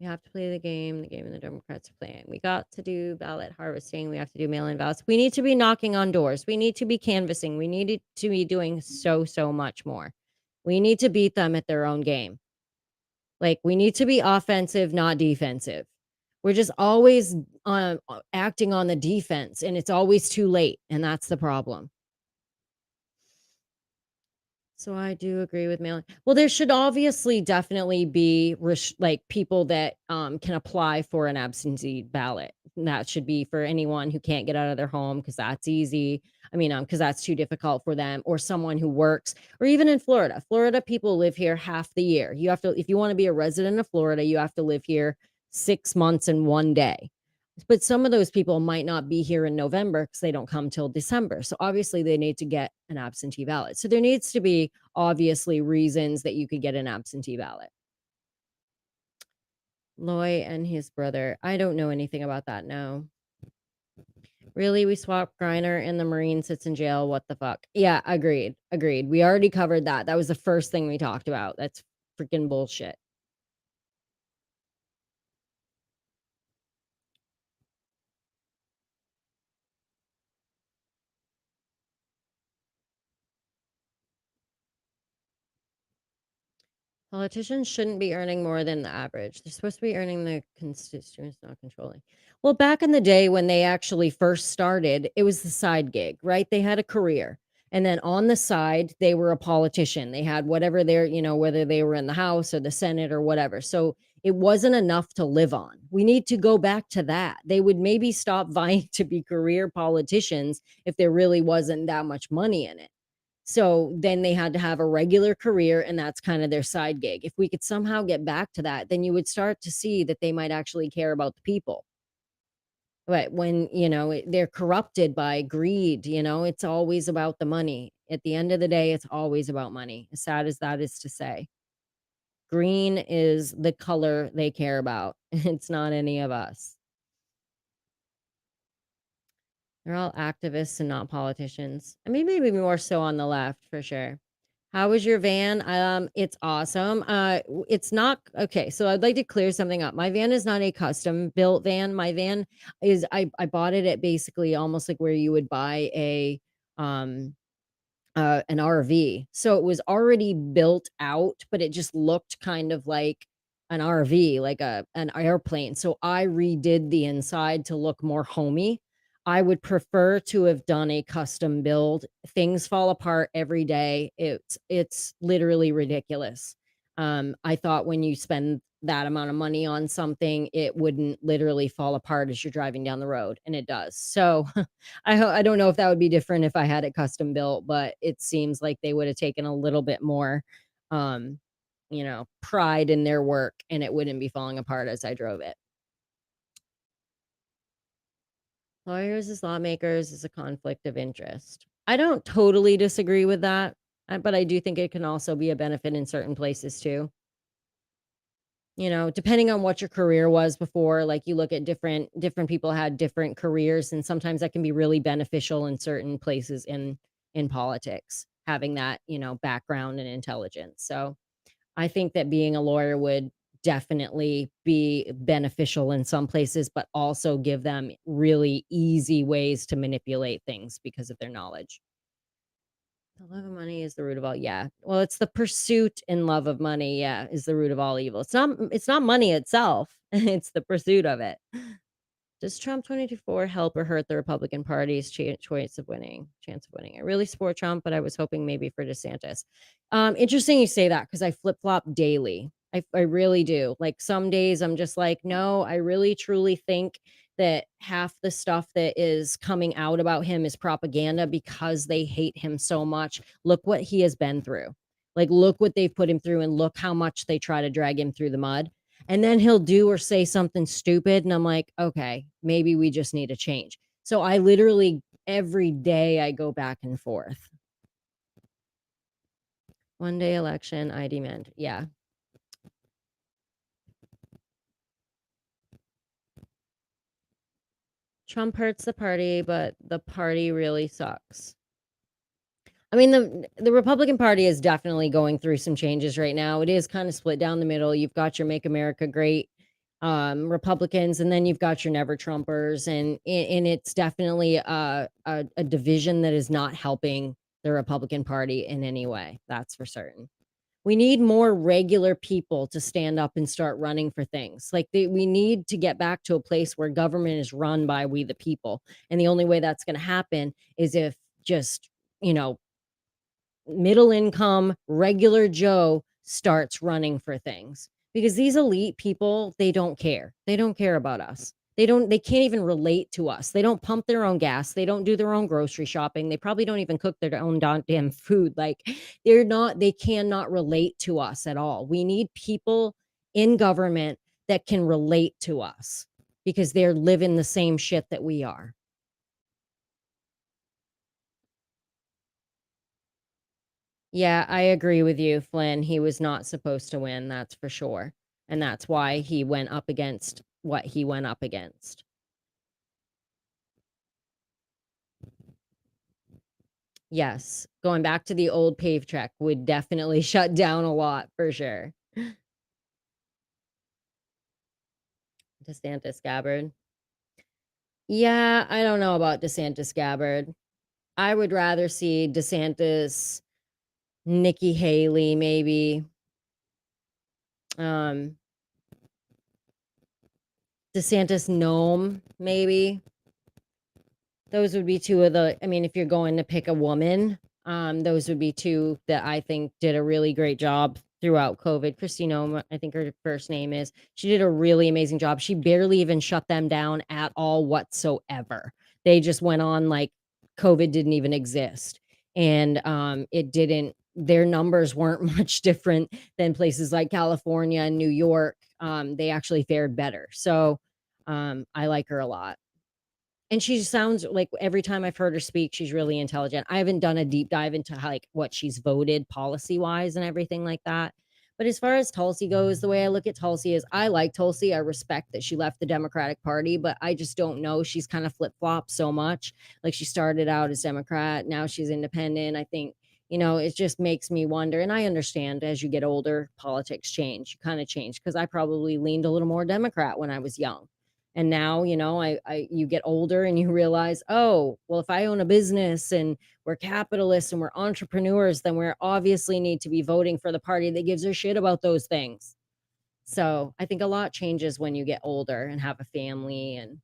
We have to play the game the Democrats are playing. We got to do ballot harvesting. We have to do mail in ballots. We need to be knocking on doors. We need to be canvassing. We need to be doing so, so much more. We need to beat them at their own game. Like, we need to be offensive, not defensive. We're just always acting on the defense, and it's always too late. And that's the problem. So I do agree with mailing. Well, there should obviously definitely be like people that can apply for an absentee ballot. And that should be for anyone who can't get out of their home because that's easy. I mean, because that's too difficult for them, or someone who works, or even in Florida. Florida people live here half the year. You have to, if you want to be a resident of Florida, you have to live here 6 months and 1 day. But some of those people might not be here in November because they don't come till December. So obviously they need to get an absentee ballot. So there needs to be obviously reasons that you could get an absentee ballot. Loy and his brother. I don't know anything about that. No. Really? We swapped Griner and the Marine sits in jail. What the fuck? Yeah, agreed. Agreed. We already covered that. That was the first thing we talked about. That's freaking bullshit. Politicians shouldn't be earning more than the average. They're supposed to be earning the constituents, not controlling. Well, back in the day when they actually first started, it was the side gig, right? They had a career. And then on the side, they were a politician. They had whatever they're, whether they were in the House or the Senate or whatever. So it wasn't enough to live on. We need to go back to that. They would maybe stop vying to be career politicians if there really wasn't that much money in it. So then they had to have a regular career, and that's kind of their side gig. If we could somehow get back to that, then you would start to see that they might actually care about the people. But when, they're corrupted by greed, it's always about the money. At the end of the day, it's always about money. As sad as that is to say. Green is the color they care about. It's not any of us. They're all activists and not politicians. I mean, maybe more so on the left for sure. How was your van? It's awesome. It's not okay. So I'd like to clear something up. My van is not a custom built van. My van is I bought it at basically almost like where you would buy um an RV. So it was already built out, but it just looked kind of like an RV, like an airplane. So I redid the inside to look more homey. I would prefer to have done a custom build. Things fall apart every day. It's literally ridiculous. I thought when you spend that amount of money on something, it wouldn't literally fall apart as you're driving down the road, and it does. So, I don't know if that would be different if I had it custom built, but it seems like they would have taken a little bit more, um, pride in their work, and it wouldn't be falling apart as I drove it. Lawyers as lawmakers is a conflict of interest. I don't totally disagree with that, but I do think it can also be a benefit in certain places too. Depending on what your career was before, like you look at different people had different careers, and sometimes that can be really beneficial in certain places in politics, having that, background and intelligence. So, I think that being a lawyer would definitely be beneficial in some places, but also give them really easy ways to manipulate things because of their knowledge. The love of money is the root of all, yeah. Well, it's the pursuit and love of money, yeah, is the root of all evil. It's not money itself, it's the pursuit of it. Does Trump 2024 help or hurt the Republican Party's chance of winning? I really support Trump, but I was hoping maybe for DeSantis. Interesting you say that because I flip-flop daily. I really do. Like, some days I'm just like, "No, I really truly think that half the stuff that is coming out about him is propaganda because they hate him so much. Look what he has been through. Like, look what they've put him through, and look how much they try to drag him through the mud." And then he'll do or say something stupid, and I'm like, "Okay, maybe we just need a change." So I literally every day I go back and forth. One day election, I demand. Yeah. Trump hurts the party, but the party really sucks. I mean, the Republican Party is definitely going through some changes right now. It is kind of split down the middle. You've got your Make America Great Republicans, and then you've got your Never Trumpers, and it's definitely a division that is not helping the Republican Party in any way. That's for certain. We need more regular people to stand up and start running for things. Like, we need to get back to a place where government is run by we the people. And the only way that's going to happen is if just, you know, middle income, regular Joe starts running for things. Because these elite people, they don't care. They don't care about us. They can't even relate to us. They don't pump their own gas. They don't do their own grocery shopping. They probably don't even cook their own damn food. Like, they cannot relate to us at all. We need people in government that can relate to us because they're living the same shit that we are. Yeah, I agree with you, Flynn. He was not supposed to win, that's for sure. And that's why he went up against what he went up against. Yes, going back to the old pave track would definitely shut down a lot for sure. DeSantis Gabbard. Yeah, I don't know about DeSantis Gabbard. I would rather see DeSantis, Nikki Haley, maybe. Um, DeSantis Gnome, maybe. Those would be 2 of the, I mean, if you're going to pick a woman, those would be 2 that I think did a really great job throughout COVID. Kristi Noem, I think her first name is. She did a really amazing job. She barely even shut them down at all whatsoever. They just went on like COVID didn't even exist. And it didn't, their numbers weren't much different than places like California and New York. They actually fared better. So I like her a lot. And she sounds like every time I've heard her speak, she's really intelligent. I haven't done a deep dive into how, like, what she's voted policy-wise and everything like that. But as far as Tulsi goes, the way I look at Tulsi is I like Tulsi. I respect that she left the Democratic Party, but I just don't know. She's kind of flip-flopped so much. Like, she started out as Democrat, now she's independent. I think, it just makes me wonder. And I understand as you get older, politics change. You kind of change because I probably leaned a little more Democrat when I was young. And now, I you get older and you realize, oh, well, if I own a business and we're capitalists and we're entrepreneurs, then we're obviously need to be voting for the party that gives a shit about those things. So I think a lot changes when you get older and have a family and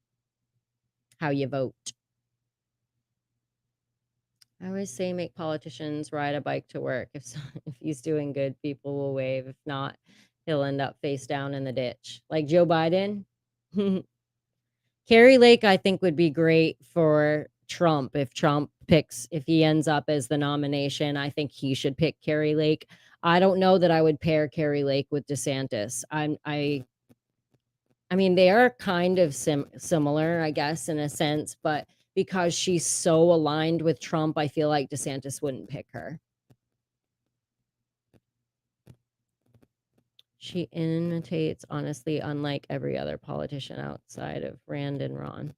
how you vote. I always say make politicians ride a bike to work. If he's doing good, people will wave. If not, he'll end up face down in the ditch. Like Joe Biden. Carrie Lake, I think, would be great for Trump if he ends up as the nomination. I think he should pick Carrie Lake. I don't know that I would pair Carrie Lake with DeSantis. I mean, they are kind of similar, I guess, in a sense, but because she's so aligned with Trump, I feel like DeSantis wouldn't pick her. She imitates, honestly, unlike every other politician outside of Rand and Ron.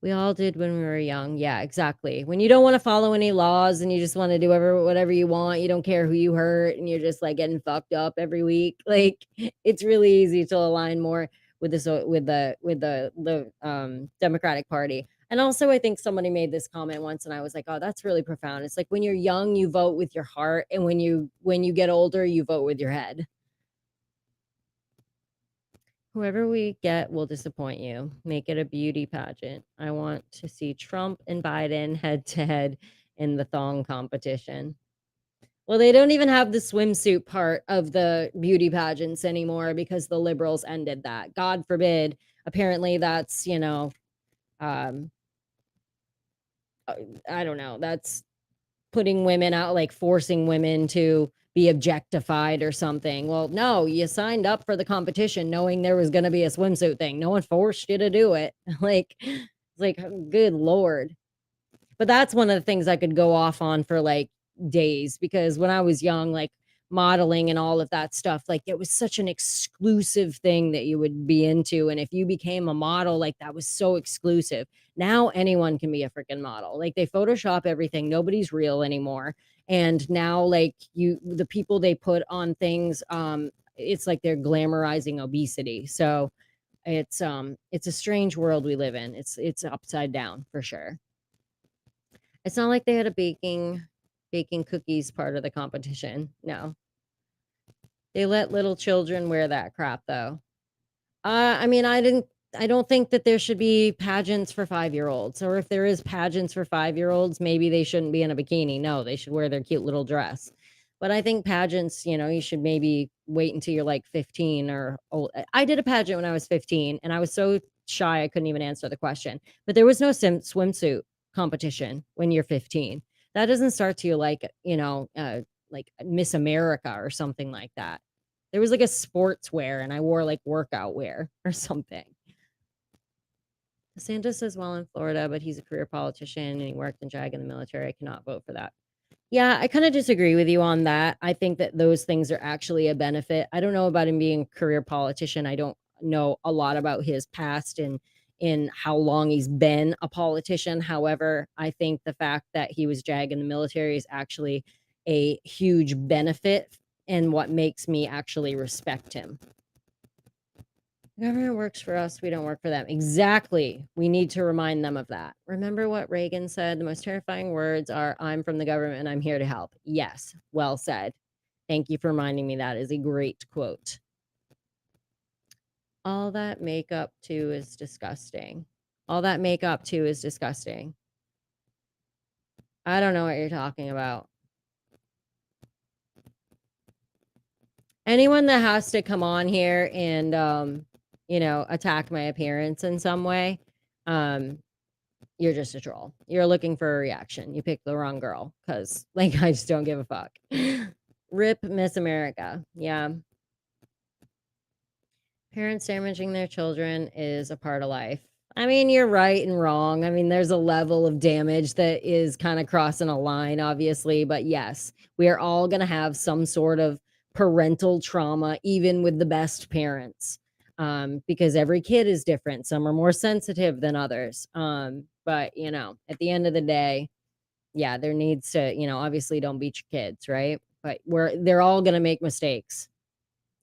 We all did when we were young. Yeah, exactly. When you don't want to follow any laws and you just want to do whatever you want, you don't care who you hurt, and you're just like getting fucked up every week. Like it's really easy to align more with the Democratic Party. And also, I think somebody made this comment once, and I was like, "Oh, that's really profound." It's like when you're young, you vote with your heart, and when you get older, you vote with your head. Whoever we get will disappoint you. Make it a beauty pageant. I want to see Trump and Biden head to head in the thong competition. Well, they don't even have the swimsuit part of the beauty pageants anymore because the liberals ended that. God forbid. Apparently, that's, um, I don't know. That's putting women out, like forcing women to be objectified or something. Well, no, you signed up for the competition knowing there was going to be a swimsuit thing. No one forced you to do it. Like, it's like, good Lord. But that's one of the things I could go off on for like days because when I was young, like modeling and all of that stuff, like it was such an exclusive thing that you would be into. And if you became a model, like that was so exclusive. Now anyone can be a freaking model. Like they Photoshop everything. Nobody's real anymore. And now like the people they put on things, it's like they're glamorizing obesity. So it's a strange world we live in. It's upside down for sure. It's not like they had a baking cookies part of the competition. No. They let little children wear that crap though. I mean, I don't think that there should be pageants for 5-year-olds. Or if there is pageants for 5-year-olds, maybe they shouldn't be in a bikini. No, they should wear their cute little dress. But I think pageants, you should maybe wait until you're like 15 or old. I did a pageant when I was 15 and I was so shy I couldn't even answer the question. But there was no swimsuit competition when you're 15. That doesn't start to you like Miss America or something like that. There was like a sportswear and I wore like workout wear or something. DeSantis says well in Florida, but he's a career politician and he worked in JAG in the military. I cannot vote for that. Yeah, I kind of disagree with you on that. I think that those things are actually a benefit. I don't know about him being a career politician. I don't know a lot about his past and in how long he's been a politician. However, I think the fact that he was JAG in the military is actually a huge benefit and what makes me actually respect him. Government works for us, we don't work for them. Exactly. We need to remind them of that. Remember what Reagan said? The most terrifying words are, I'm from the government and I'm here to help. Yes, well said. Thank you for reminding me. That is a great quote. All that makeup too is disgusting. All that makeup too is disgusting. I don't know what you're talking about. Anyone that has to come on here and attack my appearance in some way, you're just a troll. You're looking for a reaction. You picked the wrong girl because, like, I just don't give a fuck. Rip Miss America. Yeah. Parents damaging their children is a part of life. I mean, you're right and wrong. I mean, there's a level of damage that is kind of crossing a line, obviously. But yes, we are all going to have some sort of parental trauma, even with the best parents, because every kid is different. Some are more sensitive than others. But, at the end of the day, yeah, there needs to, obviously don't beat your kids, right? But they're all going to make mistakes.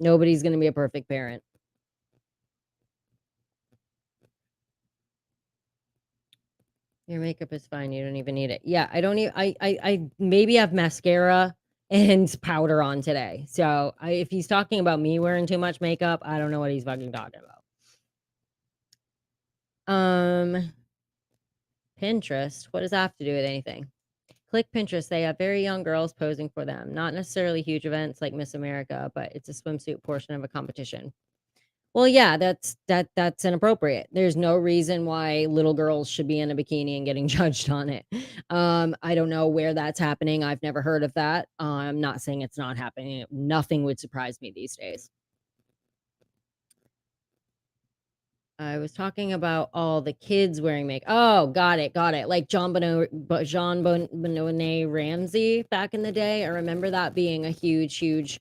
Nobody's going to be a perfect parent. Your makeup is fine. You don't even need it. Yeah, I don't even. I maybe have mascara and powder on today. So if he's talking about me wearing too much makeup, I don't know what he's fucking talking about. Pinterest? What does that have to do with anything? Click Pinterest. They have very young girls posing for them. Not necessarily huge events like Miss America, but it's a swimsuit portion of a competition. Well, yeah, that's inappropriate. There's no reason why little girls should be in a bikini and getting judged on it. I don't know where that's happening. I've never heard of that. I'm not saying it's not happening. Nothing would surprise me these days. I was talking about all the kids wearing make oh, got it, got it. Like Jean Bonnet Ramsey back in the day. I remember that being a huge, huge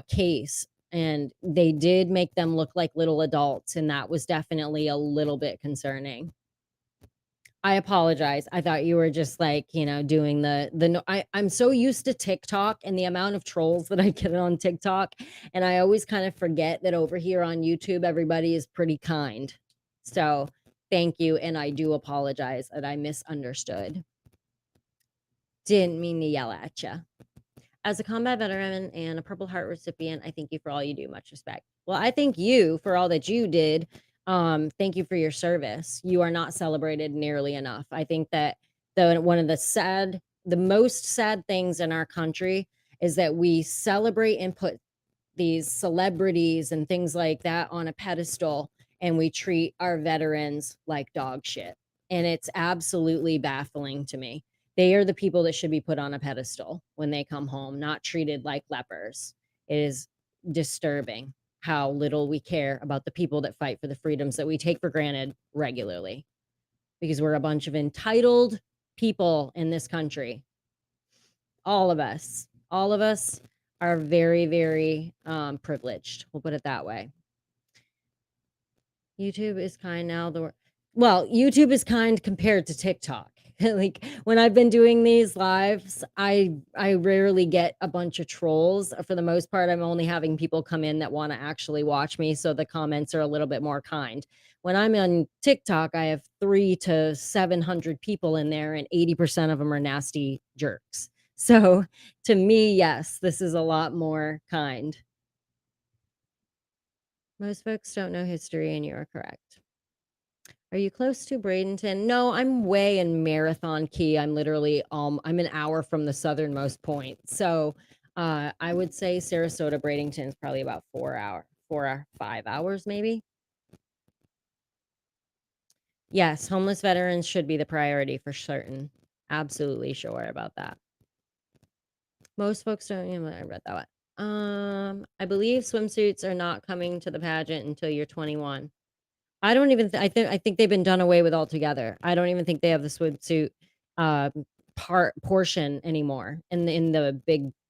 case. And they did make them look like little adults, and that was definitely a little bit concerning. I apologize. I thought you were just like, doing the no I'm so used to TikTok and the amount of trolls that I get on TikTok, and I always kind of forget that over here on YouTube, everybody is pretty kind. So, thank you, and I do apologize that I misunderstood. Didn't mean to yell at you. As a combat veteran and a Purple Heart recipient, I thank you for all you do. Much respect. Well, I thank you for all that you did. Thank you for your service. You are not celebrated nearly enough. I think that one of the most sad things in our country is that we celebrate and put these celebrities and things like that on a pedestal, and we treat our veterans like dog shit. And it's absolutely baffling to me. They are the people that should be put on a pedestal when they come home, not treated like lepers. It is disturbing how little we care about the people that fight for the freedoms that we take for granted regularly, because we're a bunch of entitled people in this country. All of us are very, very privileged. We'll put it that way. YouTube is kind now. Well, YouTube is kind compared to TikTok. Like when I've been doing these lives, I rarely get a bunch of trolls. For the most part, I'm only having people come in that want to actually watch me, so the comments are a little bit more kind. When I'm on TikTok, I have 300 to 700 people in there, and 80% of them are nasty jerks. So to me, yes, this is a lot more kind. Most folks don't know history, and you are correct. Are you close to Bradenton? No, I'm way in Marathon Key. I'm literally I'm an hour from the southernmost point. So I would say Sarasota Bradenton is probably about 4 or 5 hours maybe. Yes, homeless veterans should be the priority for certain. Absolutely sure about that. Most folks don't, I read that one. I believe swimsuits are not coming to the pageant until you're 21. I don't even I think they've been done away with altogether. I don't even think they have the swimsuit portion anymore in the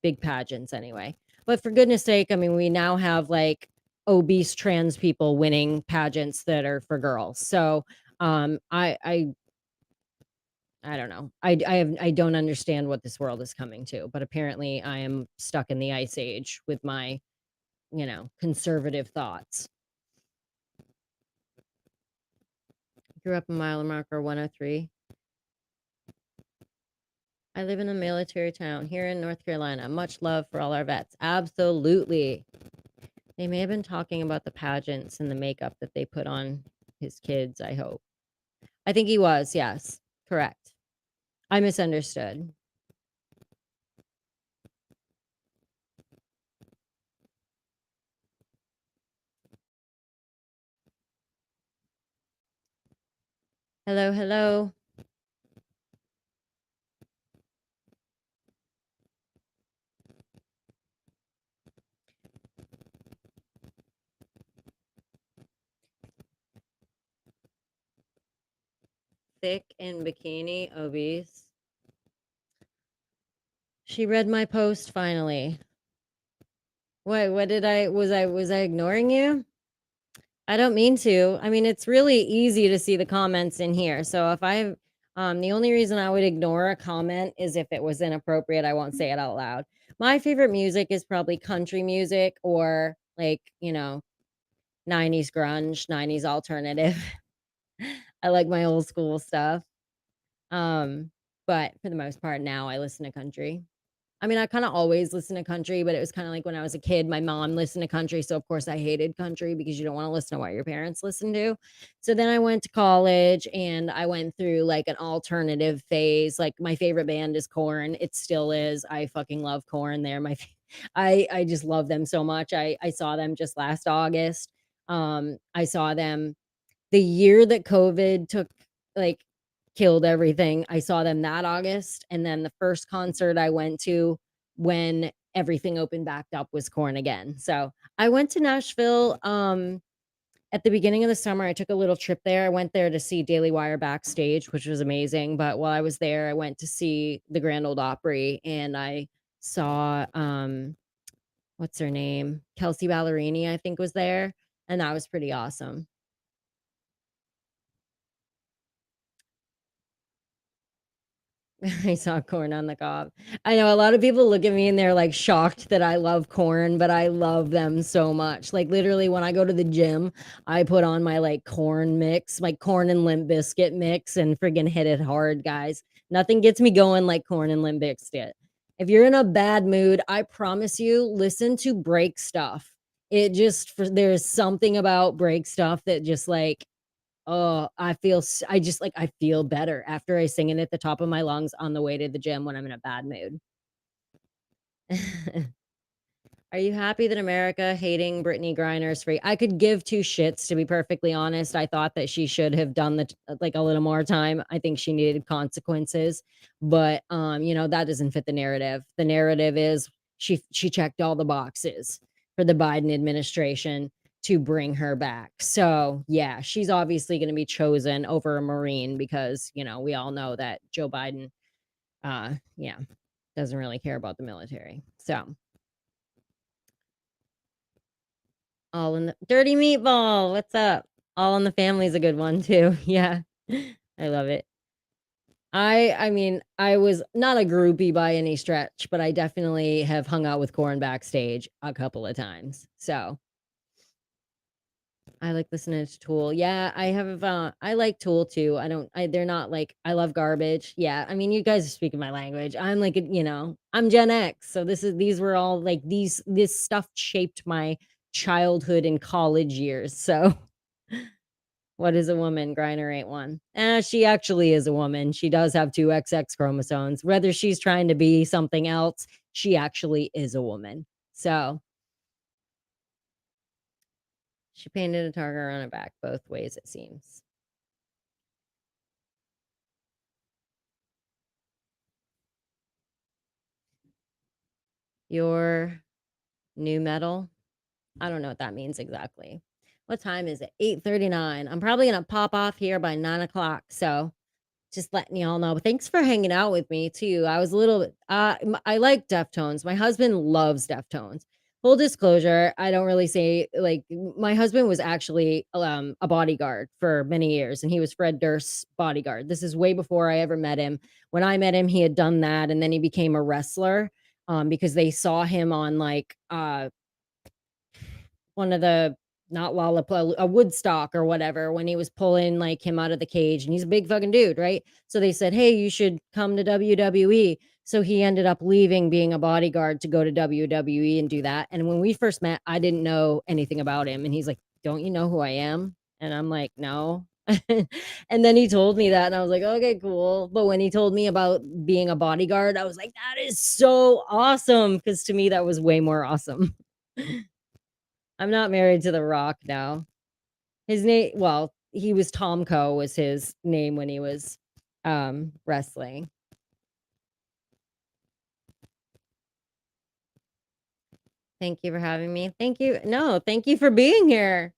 big pageants anyway. But for goodness sake, I mean, we now have like obese trans people winning pageants that are for girls. So I don't know. I don't understand what this world is coming to, but apparently I am stuck in the ice age with my, conservative thoughts. Grew up in mile marker 103. I live in a military town here in North Carolina. Much love for all our vets. Absolutely. They may have been talking about the pageants and the makeup that they put on his kids, I hope. I think he was, yes. Correct. I misunderstood. Hello, hello. Thick in bikini, obese. She read my post finally. What did was I ignoring you? I don't mean to. I mean, it's really easy to see the comments in here. So if the only reason I would ignore a comment is if it was inappropriate. I won't say it out loud. My favorite music is probably country music or like, 90s grunge, 90s alternative. I like my old school stuff. But for the most part now I listen to country. I mean, I kinda always listen to country, but it was kinda like when I was a kid, my mom listened to country, so of course I hated country because you don't wanna listen to what your parents listen to. So then I went to college and I went through like an alternative phase. Like my favorite band is Korn. It still is. I fucking love Korn. They're my I just love them so much. I saw them just last August. I saw them the year that COVID took like, killed everything. I saw them that August, and then the first concert I went to when everything opened back up was Korn again. So, I went to Nashville, at the beginning of the summer. I took a little trip there. I went there to see Daily Wire backstage, which was amazing, but while I was there, I went to see the Grand Ole Opry, and I saw, what's her name? Kelsea Ballerini, I think, was there, and that was pretty awesome. I saw corn on the cob. I know a lot of people look at me and they're, like, shocked that I love corn, but I love them so much. Like, literally, when I go to the gym, I put on my, like, corn mix, my corn and Limp Biscuit mix and friggin' hit it hard, guys. Nothing gets me going like corn and Limp Biscuit. If you're in a bad mood, I promise you, listen to break stuff. It just for there's something about break stuff that just, like, oh, I just, like, I feel better after I sing it at the top of my lungs on the way to the gym when I'm in a bad mood. Are you happy that America hating Brittany Griner is free? I could give 2 shits, to be perfectly honest. I thought that she should have done like, a little more time. I think she needed consequences, but, that doesn't fit the narrative. The narrative is she checked all the boxes for the Biden administration to bring her back. So, yeah, she's obviously gonna be chosen over a Marine because, we all know that Joe Biden, yeah, doesn't really care about the military. So all in the Dirty Meatball, what's up? All in the Family's a good one too. Yeah. I love it. I mean, I was not a groupie by any stretch, but I definitely have hung out with Corn backstage a couple of times. So, I like listening to Tool. Yeah, I like Tool too. They're not like I love Garbage. Yeah, I mean, you guys are speaking my language. I'm like, I'm Gen X, so these were all like this stuff shaped my childhood and college years. So, what is a woman? Griner ain't one. She actually is a woman. She does have two XX chromosomes. Whether she's trying to be something else, she actually is a woman. So, she painted a target on her back both ways, it seems. Your new metal? I don't know what that means exactly. What time is it? 8:39. I'm probably gonna pop off here by 9 o'clock. So just letting y'all know. But thanks for hanging out with me too. I was a little bit I like Deftones. My husband loves Deftones. Full disclosure, I don't really say like my husband was actually a bodyguard for many years and he was Fred Durst's bodyguard. This is way before I ever met him. When I met him, he had done that and then he became a wrestler because they saw him on like one of the not Lollapalooza, a Woodstock or whatever, when he was pulling, like, him out of the cage, and he's a big fucking dude, right? So they said, "Hey, you should come to WWE." So he ended up leaving being a bodyguard to go to WWE and do that, and when we first met, I didn't know anything about him, and he's like, "Don't you know who I am?" And I'm like, "No." And then he told me that, and I was like, "Okay, cool." But when he told me about being a bodyguard, I was like, "That is so awesome!" Because to me, that was way more awesome. I'm not married to The Rock now. His name well, he was Tomko was his name when he was, wrestling. Thank you for having me. Thank you no, thank you for being here.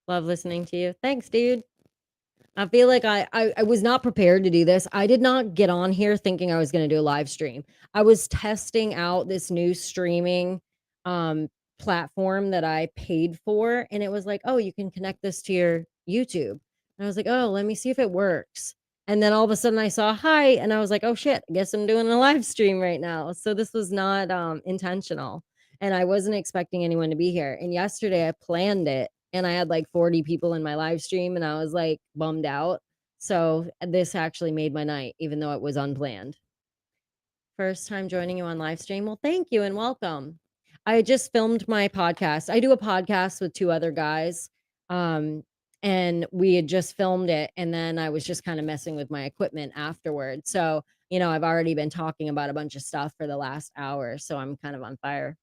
Love listening to you. Thanks, dude. I feel like I was not prepared to do this. I did not get on here thinking I was gonna do a live stream. I was testing out this new streaming, um, platform that I paid for, and it was like, "Oh, you can connect this to your YouTube." And I was like, "Oh, let me see if it works." And then all of a sudden I saw, "Hi," and I was like, "Oh, shit, I guess I'm doing a live stream right now." So this was not, intentional, and I wasn't expecting anyone to be here. And yesterday I planned it and I had like 40 people in my live stream and I was like bummed out. So this actually made my night, even though it was unplanned. First time joining you on live stream. Well, thank you and welcome. I just filmed my podcast. I do a podcast with two other guys. Um, and we had just filmed it, and then I was just kind of messing with my equipment afterward. So, I've already been talking about a bunch of stuff for the last hour, so I'm kind of on fire.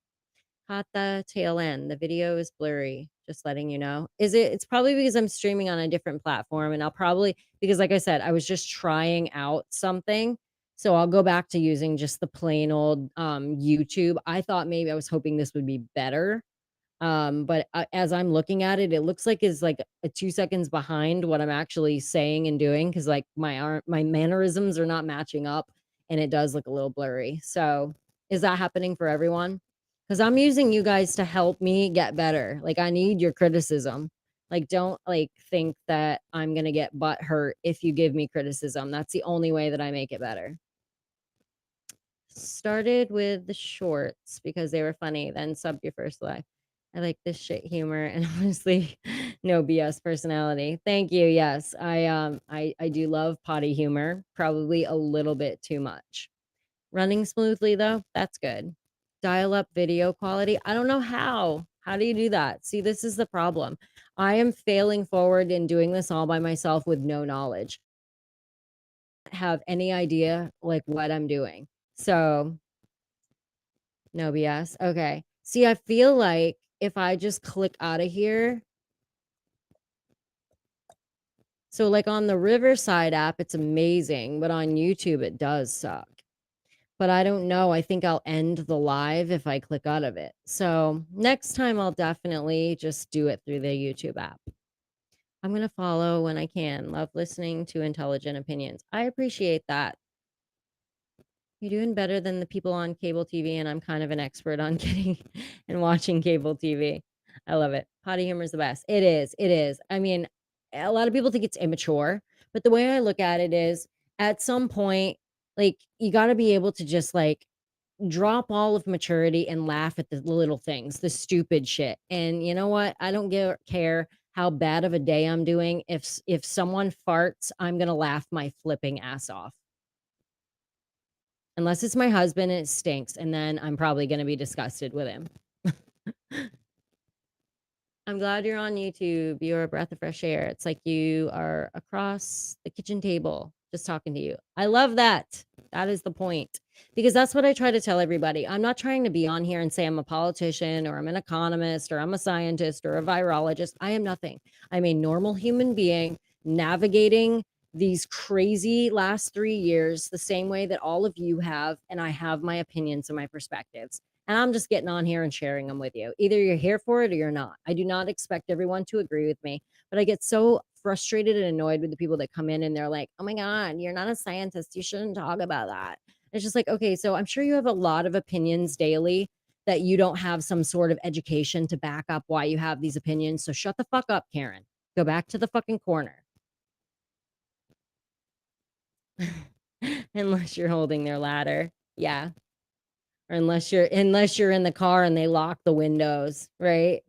Caught the tail end. The video is blurry, just letting you know. It's probably because I'm streaming on a different platform, and I'll probably, because like I said, I was just trying out something. So I'll go back to using just the plain old YouTube. I thought maybe I was hoping this would be better. But as I'm looking at it, it looks like it's like a 2 seconds behind what I'm actually saying and doing, because like my mannerisms are not matching up, and it does look a little blurry. So is that happening for everyone? Because I'm using you guys to help me get better. Like, I need your criticism. Like, don't like think that I'm gonna get butt hurt if you give me criticism. That's the only way that I make it better. Started with the shorts because they were funny, then subbed your first live. I like this shit humor and honestly, no BS personality. Thank you. Yes, I do love potty humor, probably a little bit too much. Running smoothly though, that's good. Dial up video quality. I don't know how. How do you do that? See, this is the problem. I am failing forward in doing this all by myself with no knowledge. Have any idea like what I'm doing. So no BS. Okay. See, I feel like if I just click out of here. So like on the Riverside app, it's amazing, but on YouTube, it does suck. But I don't know. I think I'll end the live if I click out of it. So next time I'll definitely just do it through the YouTube app. I'm going to follow when I can. Love listening to intelligent opinions. I appreciate that. You're doing better than the people on cable TV, and I'm kind of an expert on getting and watching cable TV. I love it. Potty humor is the best. It is. It is. I mean, a lot of people think it's immature, but the way I look at it is at some point, like, you got to be able to just like drop all of maturity and laugh at the little things, the stupid shit. And you know what? I don't care how bad of a day I'm doing. If someone farts, I'm going to laugh my flipping ass off. Unless it's my husband and it stinks, and then I'm probably gonna be disgusted with him. I'm glad you're on YouTube. You're a breath of fresh air. It's like you are across the kitchen table just talking to you. I love that. That is the point. Because that's what I try to tell everybody. I'm not trying to be on here and say I'm a politician or I'm an economist or I'm a scientist or a virologist. I am nothing. I'm a normal human being navigating these crazy last 3 years the same way that all of you have, and I have my opinions and my perspectives. And I'm just getting on here and sharing them with you. Either you're here for it or you're not. I do not expect everyone to agree with me, but I get so frustrated and annoyed with the people that come in and they're like, oh my God, you're not a scientist. You shouldn't talk about that. It's just like, okay, so I'm sure you have a lot of opinions daily that you don't have some sort of education to back up why you have these opinions. So shut the fuck up, Karen. Go back to the fucking corner. Unless you're holding their ladder. Yeah. Or unless you're in the car and they lock the windows, right?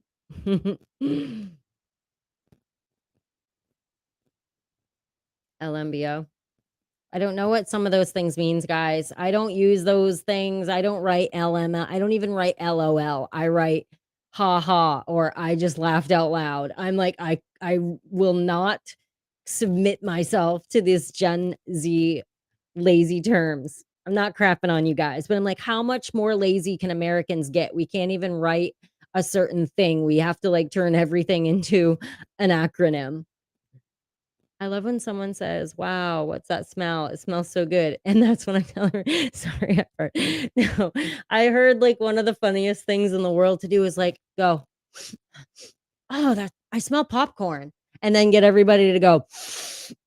LMBO. I don't know what some of those things means, guys. I don't use those things. I don't write LML. I don't even write LOL. I write ha ha, or I just laughed out loud. I'm like, I will not submit myself to this Gen Z lazy terms. I'm not crapping on you guys, but I'm like, how much more lazy can Americans get? We can't even write a certain thing. We have to like turn everything into an acronym. I love when someone says, wow, what's that smell? It smells so good. And that's when I tell her, sorry, I heard. No, I heard like one of the funniest things in the world to do is like, go, oh, that I smell popcorn. And then get everybody to go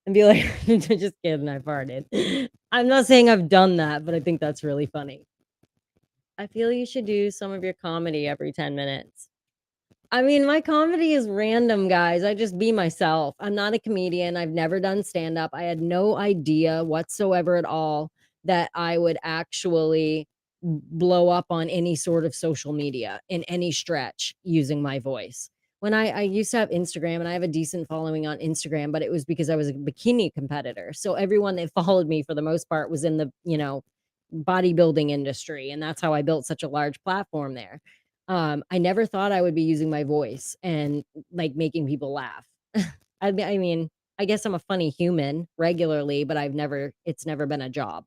and be like, just kidding, I farted. I'm not saying I've done that, but I think that's really funny. I feel you should do some of your comedy every 10 minutes. I mean, my comedy is random, guys. I just be myself. I'm not a comedian. I've never done stand up. I had no idea whatsoever at all that I would actually blow up on any sort of social media in any stretch using my voice. When I used to have Instagram, and I have a decent following on Instagram, but it was because I was a bikini competitor. So everyone that followed me for the most part was in the, bodybuilding industry, and that's how I built such a large platform there. I never thought I would be using my voice and, like, making people laugh. I mean, I guess I'm a funny human regularly, but it's never been a job.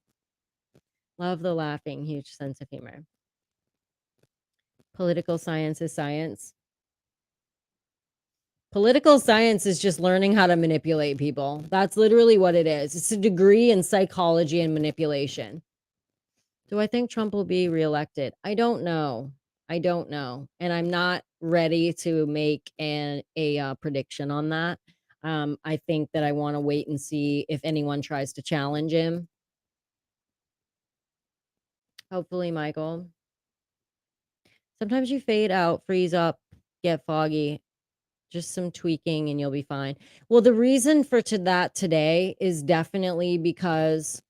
Love the laughing, huge sense of humor. Political science is science. Political science is just learning how to manipulate people. That's literally what it is. It's a degree in psychology and manipulation. Do I think Trump will be reelected? I don't know. I don't know, and I'm not ready to make a prediction on that. I think that I wanna wait and see if anyone tries to challenge him. Hopefully, Michael. Sometimes you fade out, freeze up, get foggy. Just some tweaking and you'll be fine. Well, the reason for to that today is definitely because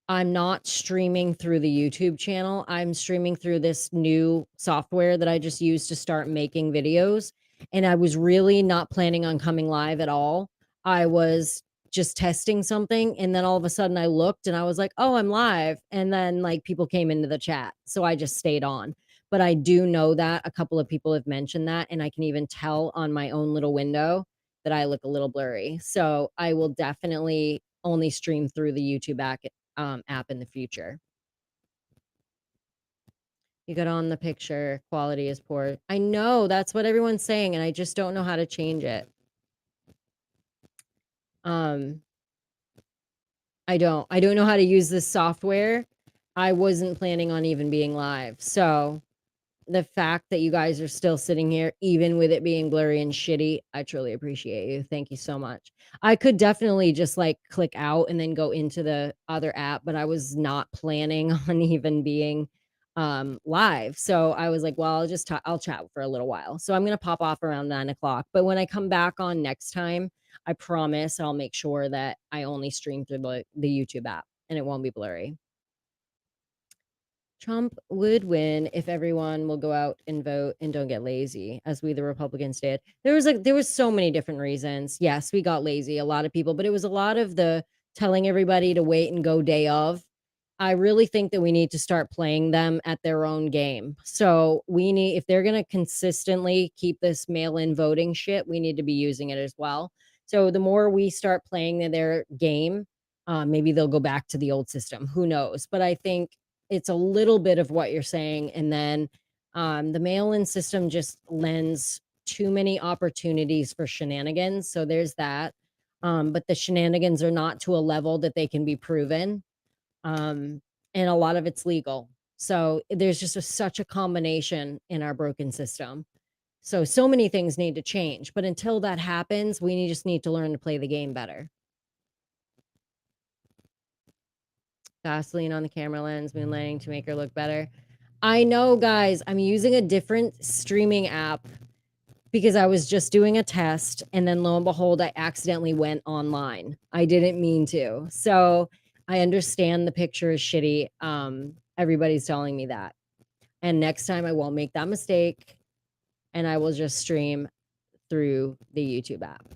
I'm not streaming through the YouTube channel. I'm streaming through this new software that I just used to start making videos, and I was really not planning on coming live at all. I was just testing something, and then all of a sudden I looked and I was like, "Oh, I'm live." And then, like, people came into the chat, so I just stayed on. But I do know that a couple of people have mentioned that, and I can even tell on my own little window that I look a little blurry. So I will definitely only stream through the YouTube app in the future. You got on the picture, quality is poor. I know, that's what everyone's saying, and I just don't know how to change it. Um, I don't know how to use this software. I wasn't planning on even being live. So the fact that you guys are still sitting here, even with it being blurry and shitty, I truly appreciate you. Thank you so much. I could definitely just like click out and then go into the other app, but I was not planning on even being live. So I was like, well, I'll chat for a little while. So I'm gonna pop off around 9 o'clock. But when I come back on next time, I promise I'll make sure that I only stream through the YouTube app and it won't be blurry. Trump would win if everyone will go out and vote and don't get lazy, as we the Republicans did. There was so many different reasons. Yes, we got lazy, a lot of people, but it was a lot of the telling everybody to wait and go day of. I really think that we need to start playing them at their own game. So we need, if they're gonna consistently keep this mail-in voting shit, we need to be using it as well. So the more we start playing their game, maybe they'll go back to the old system. Who knows? But I think it's a little bit of what you're saying, and then, the mail-in system just lends too many opportunities for shenanigans, so there's that, but the shenanigans are not to a level that they can be proven, um, and a lot of it's legal. So, there's just such a combination in our broken system. So many things need to change, but until that happens, just need to learn to play the game better. Gasoline on the camera lens, moonlighting to make her look better. I know, guys, I'm using a different streaming app because I was just doing a test, and then lo and behold, I accidentally went online. I didn't mean to. So I understand the picture is shitty. Everybody's telling me that. And next time I won't make that mistake, and I will just stream through the YouTube app.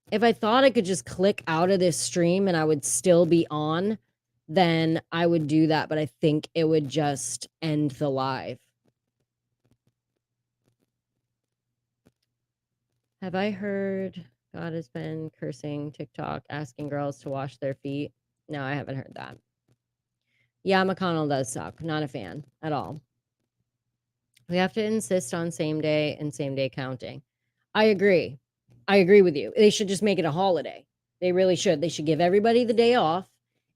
If I thought I could just click out of this stream and I would still be on, then I would do that, but I think it would just end the live. Have I heard God has been cursing TikTok, asking girls to wash their feet? No, I haven't heard that. Yeah, McConnell does suck. Not a fan at all. We have to insist on same day and same day counting. I agree. I agree with you. They should just make it a holiday. They really should. They should give everybody the day off.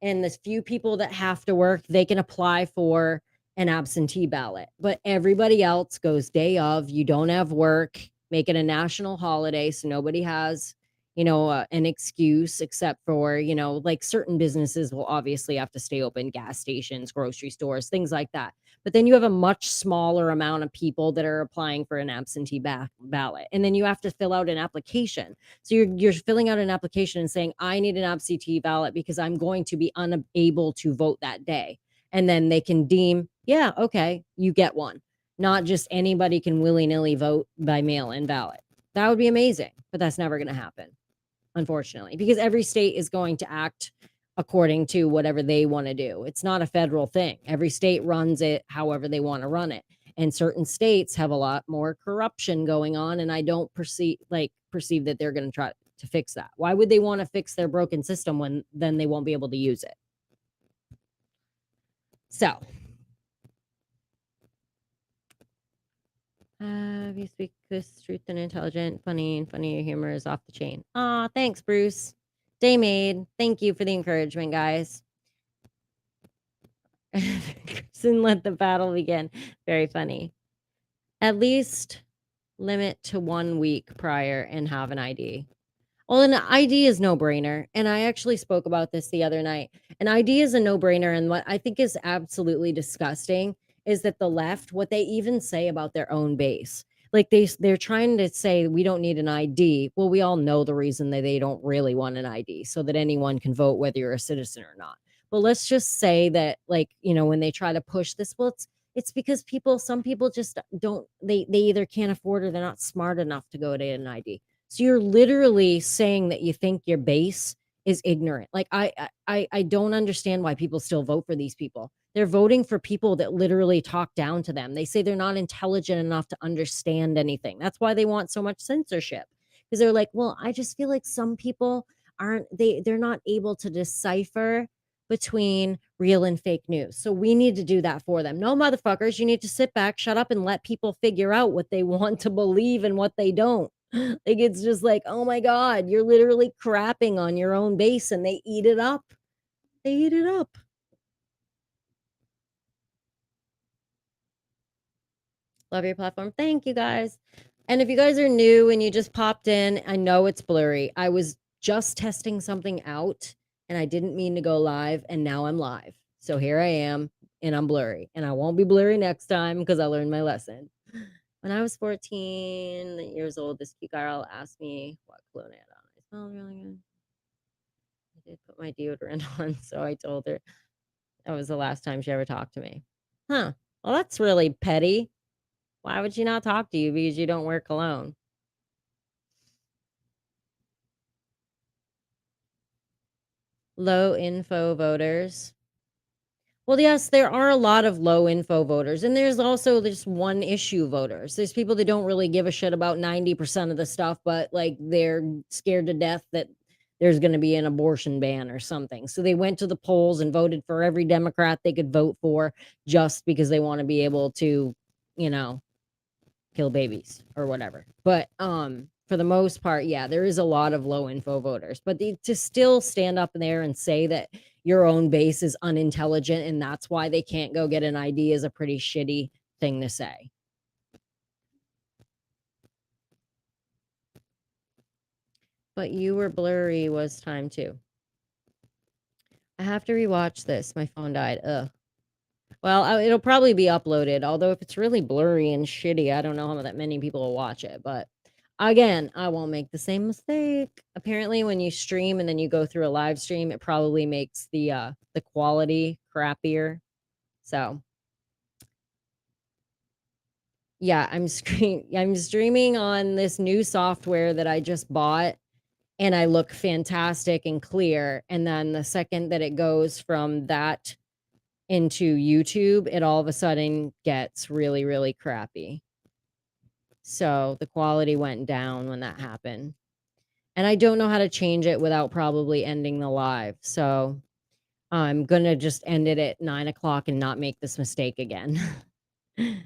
And the few people that have to work, they can apply for an absentee ballot. But everybody else goes day of. You don't have work. Make it a national holiday so nobody has, an excuse except for, like certain businesses will obviously have to stay open, gas stations, grocery stores, things like that. But then you have a much smaller amount of people that are applying for an absentee ballot. And then you have to fill out an application. So you're filling out an application and saying, I need an absentee ballot because I'm going to be unable to vote that day. And then they can deem, yeah, okay, you get one. Not just anybody can willy-nilly vote by mail-in ballot. That would be amazing, but that's never going to happen, unfortunately, because every state is going to act according to whatever they want to do. It's not a federal thing. Every state runs it however they want to run it. And certain states have a lot more corruption going on, and I don't perceive that they're going to try to fix that. Why would they want to fix their broken system when then they won't be able to use it? So, you speak this truth and intelligent, funny, and funny humor is off the chain. Aw, thanks, Bruce. Daymade, thank you for the encouragement, guys. Soon let the battle begin. Very funny. At least limit to 1 week prior and have an ID. Well, an ID is no-brainer, and I actually spoke about this the other night. An ID is a no-brainer, and what I think is absolutely disgusting is that the left, what they even say about their own base. Like they're trying to say we don't need an ID. Well, we all know the reason that they don't really want an ID, so that anyone can vote whether you're a citizen or not. But let's just say that, like, when they try to push this, well, it's because some people just don't, they either can't afford or they're not smart enough to go to an ID. So you're literally saying that you think your base is ignorant. Like I don't understand why people still vote for these people. They're voting for people that literally talk down to them. They say they're not intelligent enough to understand anything. That's why they want so much censorship. Because they're like, well, I just feel like some people they're not able to decipher between real and fake news. So we need to do that for them. No, motherfuckers, you need to sit back, shut up, and let people figure out what they want to believe and what they don't. Like, it's just like, oh my God, you're literally crapping on your own base and they eat it up. They eat it up. Love your platform. Thank you, guys. And if you guys are new and you just popped in, I know it's blurry. I was just testing something out and I didn't mean to go live, and now I'm live. So here I am, and I'm blurry. And I won't be blurry next time because I learned my lesson. When I was 14 years old, this cute girl asked me what cologne I had on. I smelled really good. I did put my deodorant on, so I told her that was the last time she ever talked to me. Huh. Well, that's really petty. Why would she not talk to you? Because you don't wear cologne. Low info voters. Well, yes, there are a lot of low info voters, and there's also just one issue voters. There's people that don't really give a shit about 90% of the stuff, but like they're scared to death that there's going to be an abortion ban or something. So they went to the polls and voted for every Democrat they could vote for just because they want to be able to, kill babies or whatever. But for the most part, yeah, there is a lot of low info voters. But to still stand up there and say that your own base is unintelligent and that's why they can't go get an ID is a pretty shitty thing to say. But You Were Blurry was time too. I have to rewatch this. My phone died. Ugh. Well, it'll probably be uploaded. Although if it's really blurry and shitty, I don't know how that many people will watch it. But again, I won't make the same mistake. Apparently, when you stream and then you go through a live stream, it probably makes the quality crappier. So yeah, I'm streaming on this new software that I just bought, and I look fantastic and clear. And then the second that it goes from that into YouTube, it all of a sudden gets really, really crappy. So the quality went down when that happened. And I don't know how to change it without probably ending the live. So I'm going to just end it at 9 o'clock and not make this mistake again. I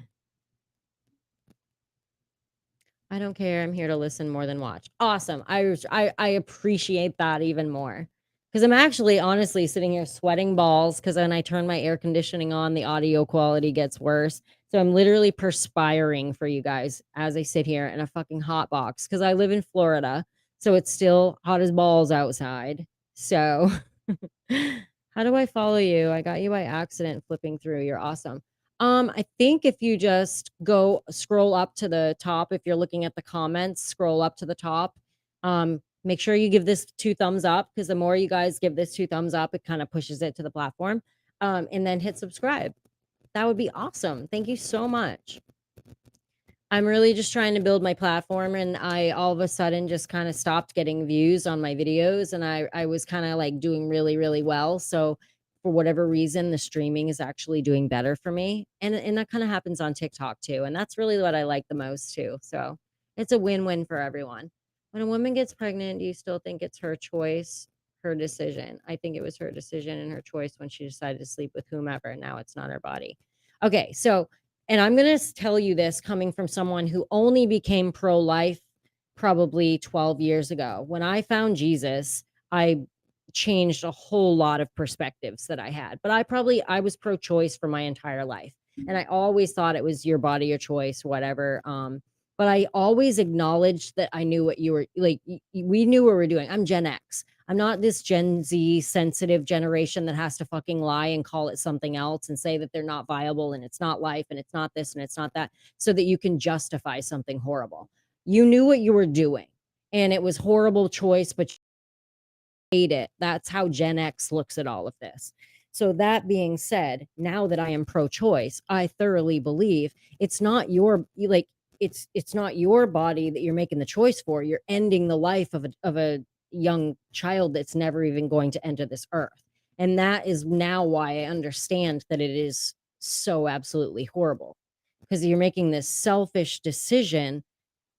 don't care. I'm here to listen more than watch. Awesome. I appreciate that even more. Because I'm actually honestly sitting here sweating balls because when I turn my air conditioning on, the audio quality gets worse. So I'm literally perspiring for you guys as I sit here in a fucking hot box because I live in Florida. So it's still hot as balls outside. So how do I follow you? I got you by accident flipping through. You're awesome. I think if you just go scroll up to the top, if you're looking at the comments, scroll up to the top. Make sure you give this 2 thumbs up because the more you guys give this 2 thumbs up, it kind of pushes it to the platform. And then hit subscribe. That would be awesome. Thank you so much. I'm really just trying to build my platform, and I all of a sudden just kinda stopped getting views on my videos, and I was kinda, like, doing really, really well, so for whatever reason, the streaming is actually doing better for me, and that kinda happens on TikTok too, and that's really what I like the most too, so it's a win-win for everyone. When a woman gets pregnant, do you still think it's her choice, her decision? I think it was her decision and her choice when she decided to sleep with whomever, now it's not her body. Okay, so and I'm gonna tell you this coming from someone who only became pro-life probably 12 years ago. When I found Jesus, I changed a whole lot of perspectives that I had. But I was pro-choice for my entire life. And I always thought it was your body, your choice, whatever. But I always acknowledged that I knew what you were like. We knew what we were doing. I'm Gen X. I'm not this Gen Z sensitive generation that has to fucking lie and call it something else and say that they're not viable and it's not life and it's not this and it's not that so that you can justify something horrible. You knew what you were doing and it was horrible choice, but you made it. That's how Gen X looks at all of this. So that being said, now that I am pro-choice, I thoroughly believe it's not it's not your body that you're making the choice for. You're ending the life of a young child that's never even going to enter this earth. And that is now why I understand that it is so absolutely horrible because you're making this selfish decision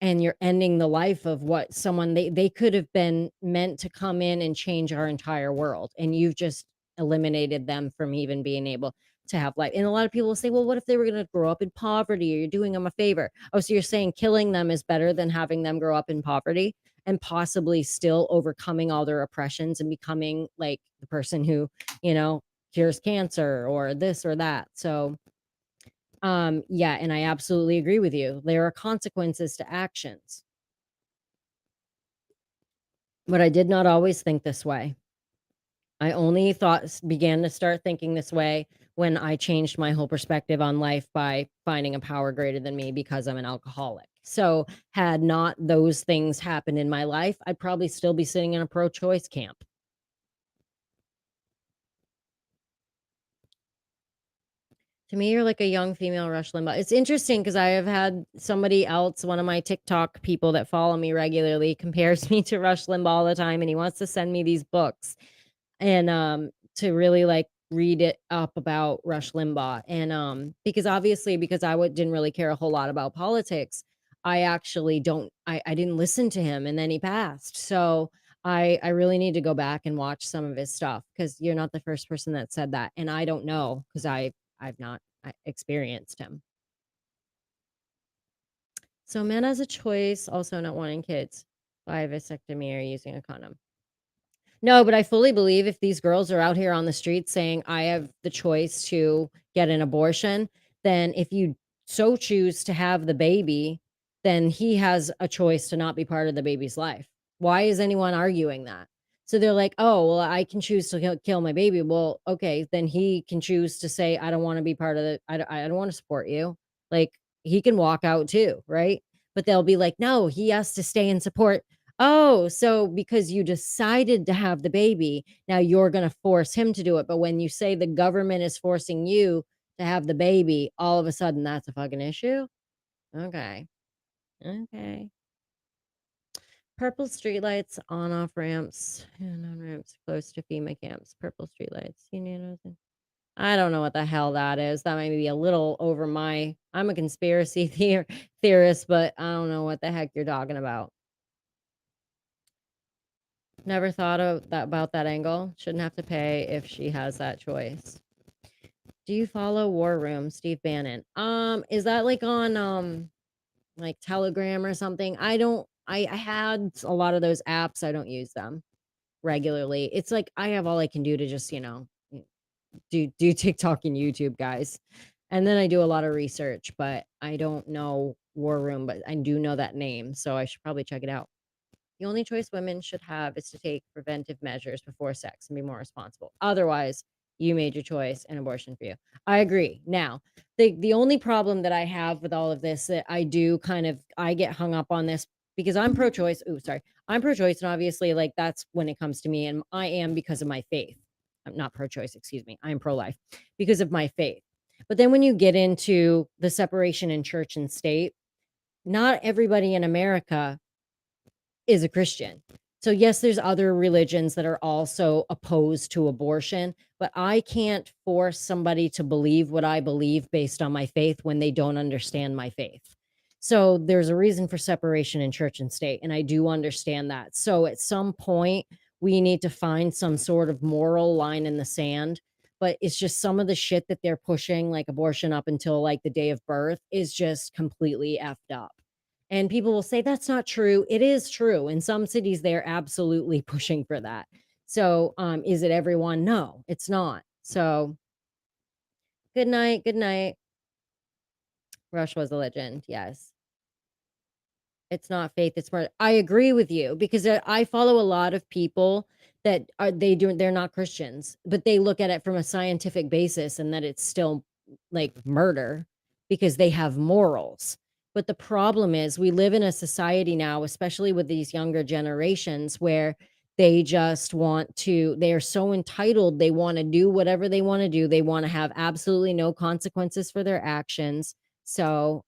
and you're ending the life of what someone they could have been meant to come in and change our entire world, and you've just eliminated them from even being able to have life. And a lot of people will say, "Well, what if they were gonna grow up in poverty? Or you're doing them a favor." Oh, so you're saying killing them is better than having them grow up in poverty and possibly still overcoming all their oppressions and becoming like the person who, you know, cures cancer or this or that. So yeah, and I absolutely agree with you. There are consequences to actions, but I did not always think this way. I only began to start thinking this way when I changed my whole perspective on life by finding a power greater than me because I'm an alcoholic. So, had not those things happened in my life, I'd probably still be sitting in a pro-choice camp. To me, you're like a young female Rush Limbaugh. It's interesting because I have had somebody else, one of my TikTok people that follow me regularly, compares me to Rush Limbaugh all the time, and he wants to send me these books and to really like read it up about Rush Limbaugh. And because obviously, because didn't really care a whole lot about politics, I actually don't. I didn't listen to him, and then he passed. So I really need to go back and watch some of his stuff because you're not the first person that said that, and I don't know because I've not experienced him. So men as a choice, also not wanting kids by vasectomy or using a condom. No, but I fully believe if these girls are out here on the street saying, "I have the choice to get an abortion," then if you so choose to have the baby, then he has a choice to not be part of the baby's life. Why is anyone arguing that? So they're like, "Oh, well, I can choose to kill my baby." Well, okay, then he can choose to say, "I don't wanna be part of the I don't wanna support you." Like, he can walk out too, right? But they'll be like, "No, he has to stay and support." Oh, so because you decided to have the baby, now you're gonna force him to do it, but when you say the government is forcing you to have the baby, all of a sudden that's a fucking issue? Okay, okay. Purple streetlights, on-off ramps, and on ramps close to FEMA camps. Purple streetlights. You know nothing. I don't know what the hell that is. That might be a little over my I'm a conspiracy theorist, but I don't know what the heck you're talking about. Never thought of that about that angle. Shouldn't have to pay if she has that choice. Do you follow War Room, Steve Bannon? Is that like on like Telegram or something? I had a lot of those apps. I don't use them regularly. It's like I have all I can do to just, do TikTok and YouTube, guys. And then I do a lot of research, but I don't know War Room, but I do know that name, so I should probably check it out. The only choice women should have is to take preventive measures before sex and be more responsible. Otherwise, you made your choice and abortion for you. I agree. Now, the only problem that I have with all of this that I get hung up on this because I'm pro-choice. Ooh, sorry. I'm pro-choice, and obviously, like that's when it comes to me, and I am because of my faith. I'm not pro-choice, excuse me. I'm pro-life because of my faith. But then when you get into the separation in church and state, not everybody in America is a Christian. So yes, there's other religions that are also opposed to abortion, but I can't force somebody to believe what I believe based on my faith when they don't understand my faith. So there's a reason for separation in church and state, and I do understand that. So at some point, we need to find some sort of moral line in the sand, but it's just some of the shit that they're pushing, like abortion up until like the day of birth, is just completely effed up. And people will say, "That's not true." It is true. In some cities, they're absolutely pushing for that. So, is it everyone? No, it's not. So, good night, good night. Rush was a legend, yes. It's not faith, it's more I agree with you because, I follow a lot of people that are they're not Christians, but they look at it from a scientific basis and that it's still, like, murder because they have morals. But the problem is we live in a society now, especially with these younger generations, where they just want to they are so entitled, they wanna do whatever they wanna do, they wanna have absolutely no consequences for their actions. So,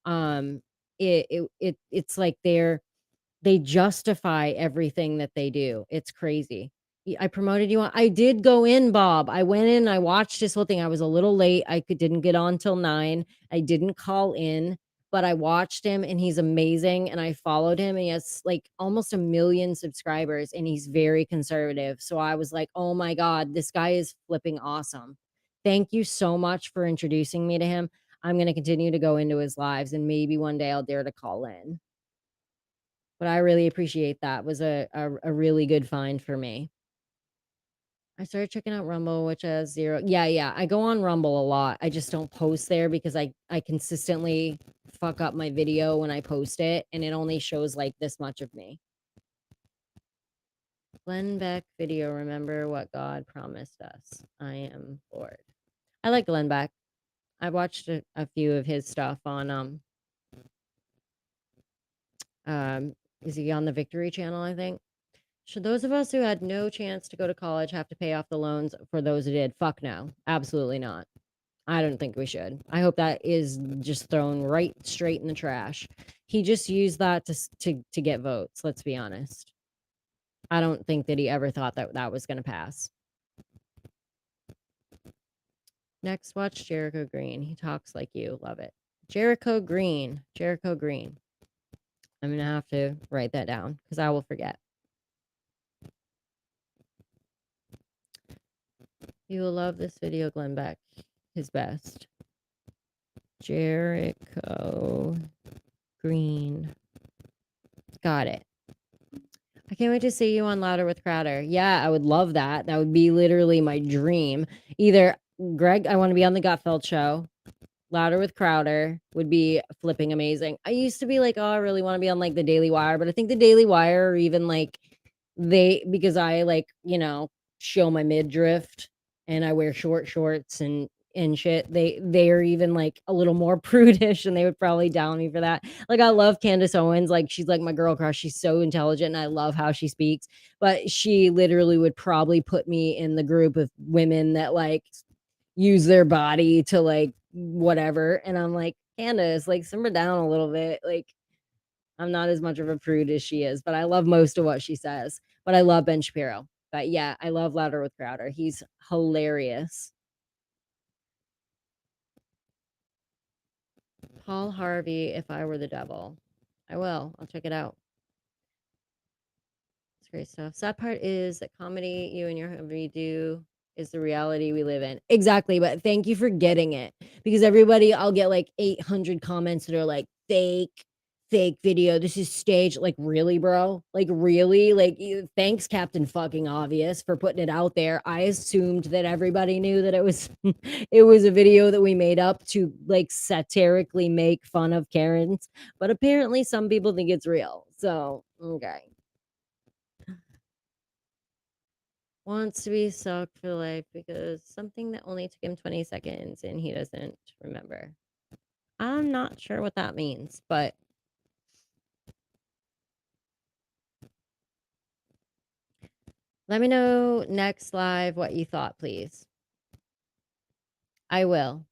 it's like they justify everything that they do. It's crazy. I promoted you on I did go in, Bob. I went in, I watched this whole thing. I was a little late. Didn't get on till 9. I didn't call in, but I watched him and he's amazing and I followed him and he has like almost 1,000,000 subscribers and he's very conservative. So I was like, "Oh my god, this guy is flipping awesome." Thank you so much for introducing me to him. I'm gonna continue to go into his lives and maybe one day I'll dare to call in. But I really appreciate that. Was a really good find for me. I started checking out Rumble, which has 0 yeah, yeah, I go on Rumble a lot. I just don't post there because I consistently fuck up my video when I post it, and it only shows, like, this much of me. Glenn Beck video, "Remember what God promised us. I am Lord." I like Glenn Beck. I watched a few of his stuff on, is he on the Victory Channel, I think? Should those of us who had no chance to go to college have to pay off the loans for those who did? Fuck no. Absolutely not. I don't think we should. I hope that is just thrown right straight in the trash. He just used that to get votes, let's be honest. I don't think that he ever thought that that was gonna pass. Next, watch Jericho Green. He talks like you. Love it. Jericho Green. Jericho Green. I'm gonna have to write that down because I will forget. You will love this video, Glenn Beck. His best. Jericho Green. Got it. I can't wait to see you on Louder with Crowder. Yeah, I would love that. That would be literally my dream. Either Greg, I want to be on the Gutfeld show. Louder with Crowder would be flipping amazing. I used to be like, oh, I really want to be on like the Daily Wire, but I think the Daily Wire or even like because I like, show my midriff and I wear short shorts and shit. They're even like a little more prudish and they would probably down me for that. Like I love Candace Owens, like she's like my girl crush. She's so intelligent and I love how she speaks, but she literally would probably put me in the group of women that like use their body to like whatever. And I'm like, Candace, like simmer down a little bit. Like I'm not as much of a prude as she is, but I love most of what she says. But I love Ben Shapiro. But yeah, I love Louder with Crowder. He's hilarious. Paul Harvey, If I Were the Devil. I will. I'll check it out. It's great stuff. Sad part is that comedy you and your hubby do is the reality we live in. Exactly. But thank you for getting it because I'll get like 800 comments that are like fake video. This is staged. Like, really, bro? Like, really? Like, thanks, Captain Fucking Obvious, for putting it out there. I assumed that everybody knew that it was it was a video that we made up to like satirically make fun of Karens, but apparently some people think it's real. So, okay. Wants to be sucked for life because something that only took him 20 seconds and he doesn't remember. I'm not sure what that means, but let me know next live what you thought, please. I will.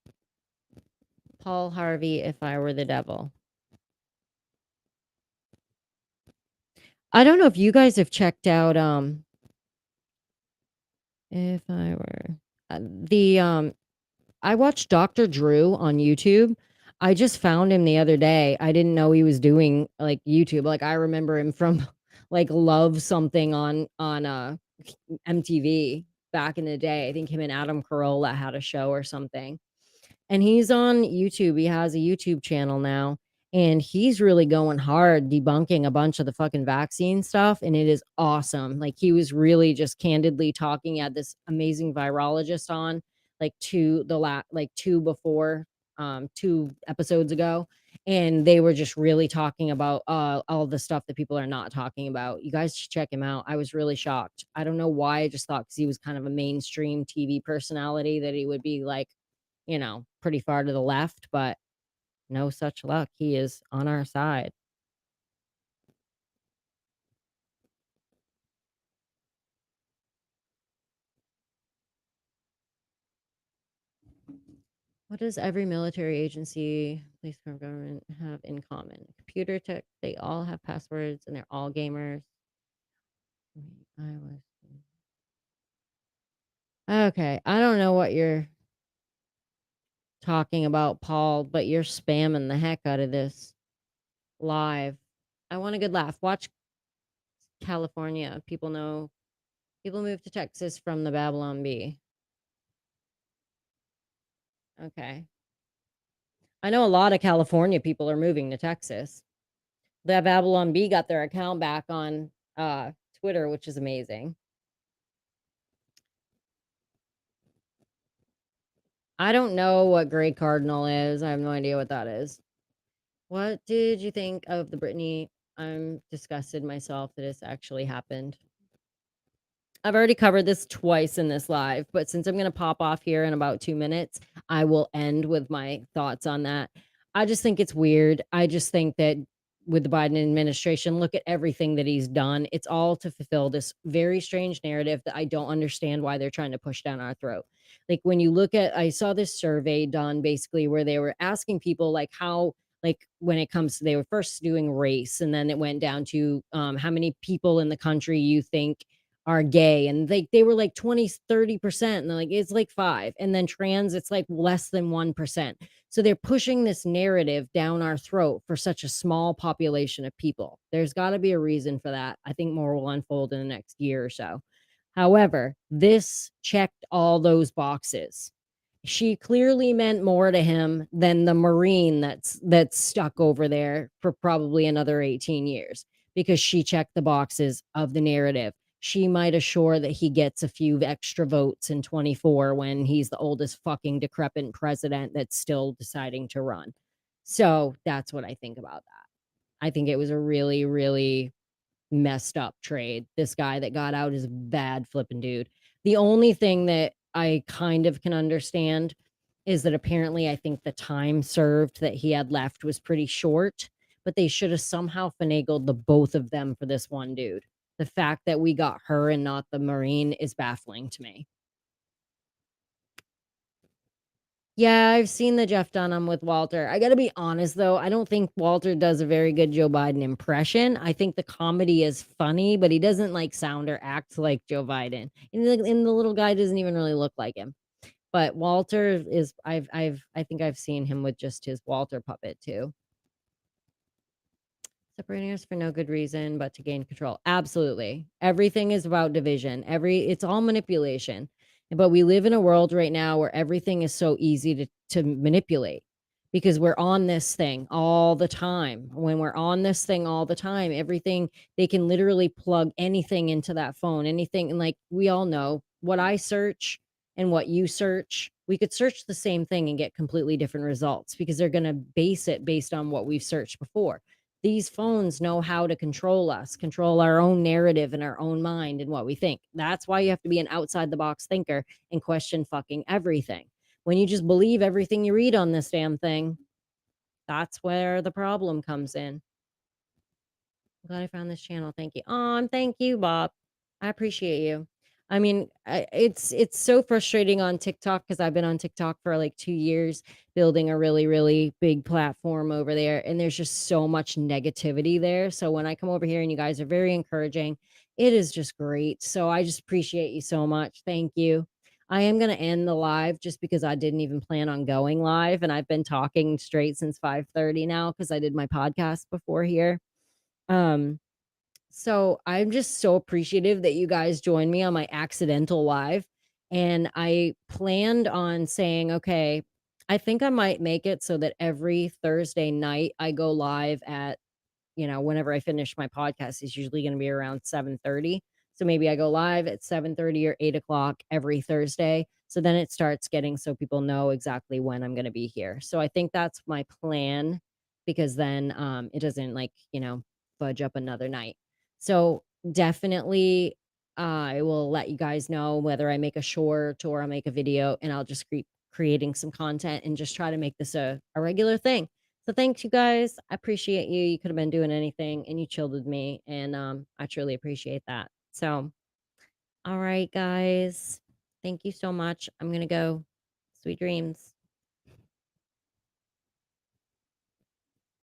Paul Harvey, If I Were the Devil. I don't know if you guys have checked out, if I were the, I watched Dr. Drew on YouTube. I just found him the other day. I didn't know he was doing, like, YouTube. Like, I remember him from, like, Love Something on MTV back in the day. I think him and Adam Carolla had a show or something. And he's on YouTube. He has a YouTube channel now, and he's really going hard debunking a bunch of the fucking vaccine stuff, and it is awesome. Like, he was really just candidly talking. He had this amazing virologist on, like, 2 before, 2 episodes ago, and they were just really talking about, all the stuff that people are not talking about. You guys should check him out. I was really shocked. I don't know why, I just thought because he was kind of a mainstream TV personality that he would be, like, pretty far to the left, but no such luck. He is on our side. What does every military agency, police, or government have in common? Computer tech, they all have passwords and they're all gamers. I was okay. I don't know what you're talking about, Paul, but you're spamming the heck out of this live. I want a good laugh. Watch California. People move to Texas from the Babylon Bee. Okay. I know a lot of California people are moving to Texas. The Babylon Bee got their account back on Twitter, which is amazing. I don't know what Grey Cardinal is. I have no idea what that is. What did you think of the Britney? I'm disgusted myself that this actually happened. I've already covered this twice in this live, but since I'm going to pop off here in about 2 minutes, I will end with my thoughts on that. I just think it's weird. I just think that with the Biden administration, look at everything that he's done. It's all to fulfill this very strange narrative that I don't understand why they're trying to push down our throat. Like when you look at, I saw this survey done basically where they were asking people like how, like when it comes to, they were first doing race and then it went down to how many people in the country you think are gay, and they were like 20-30%, and they're like it's like 5, and then trans it's like less than 1%. So they're pushing this narrative down our throat for such a small population of people. There's got to be a reason for that. I think more will unfold in the next year or so. However, this checked all those boxes. She clearly meant more to him than the Marine that's stuck over there for probably another 18 years because she checked the boxes of the narrative. She might assure that he gets a few extra votes in 24 when he's the oldest fucking decrepit president that's still deciding to run. So that's what I think about that. I think it was a really, really messed up trade. This guy that got out is a bad flipping dude. The only thing that I kind of can understand is that apparently I think the time served that he had left was pretty short, but they should have somehow finagled the both of them for this one dude. The fact that we got her and not the Marine is baffling to me. Yeah, I've seen the Jeff Dunham with Walter. I gotta be honest though, I don't think Walter does a very good Joe Biden impression. I think the comedy is funny, but he doesn't like sound or act like Joe Biden. And the little guy doesn't even really look like him. But Walter is I think I've seen him with just his Walter puppet too. Separating us for no good reason but to gain control. Absolutely. Everything is about division. It's all manipulation. But we live in a world right now where everything is so easy to manipulate because we're on this thing all the time. When we're on this thing all the time, everything they can literally plug anything into that phone, anything. And like we all know what I search and what you search, we could search the same thing and get completely different results because they're going to base it based on what we've searched before. These phones know how to control us, control our own narrative and our own mind and what we think. That's why you have to be an outside the box thinker and question fucking everything. When you just believe everything you read on this damn thing, that's where the problem comes in. I'm glad I found this channel. Thank you. Thank you, Bob. I appreciate you. I mean, it's so frustrating on TikTok because I've been on TikTok for like 2 years, building a really, really big platform over there, and there's just so much negativity there. So when I come over here and you guys are very encouraging, it is just great. So I just appreciate you so much. Thank you. I am gonna end the live just because I didn't even plan on going live, and I've been talking straight since 5:30 now because I did my podcast before here. Um so I'm just so appreciative that you guys joined me on my accidental live. And I planned on saying, okay, I think I might make it so that every Thursday night I go live at, whenever I finish my podcast is usually going to be around 7:30. So maybe I go live at 7:30 or 8 o'clock every Thursday. So then it starts getting so people know exactly when I'm going to be here. So I think that's my plan because then it doesn't like, fudge up another night. So definitely I will let you guys know whether I make a short or I make a video and I'll just keep creating some content and just try to make this a regular thing. So thanks you guys. I appreciate you. You could have been doing anything and you chilled with me and I truly appreciate that. So, all right guys. Thank you so much. I'm going to go. Sweet dreams.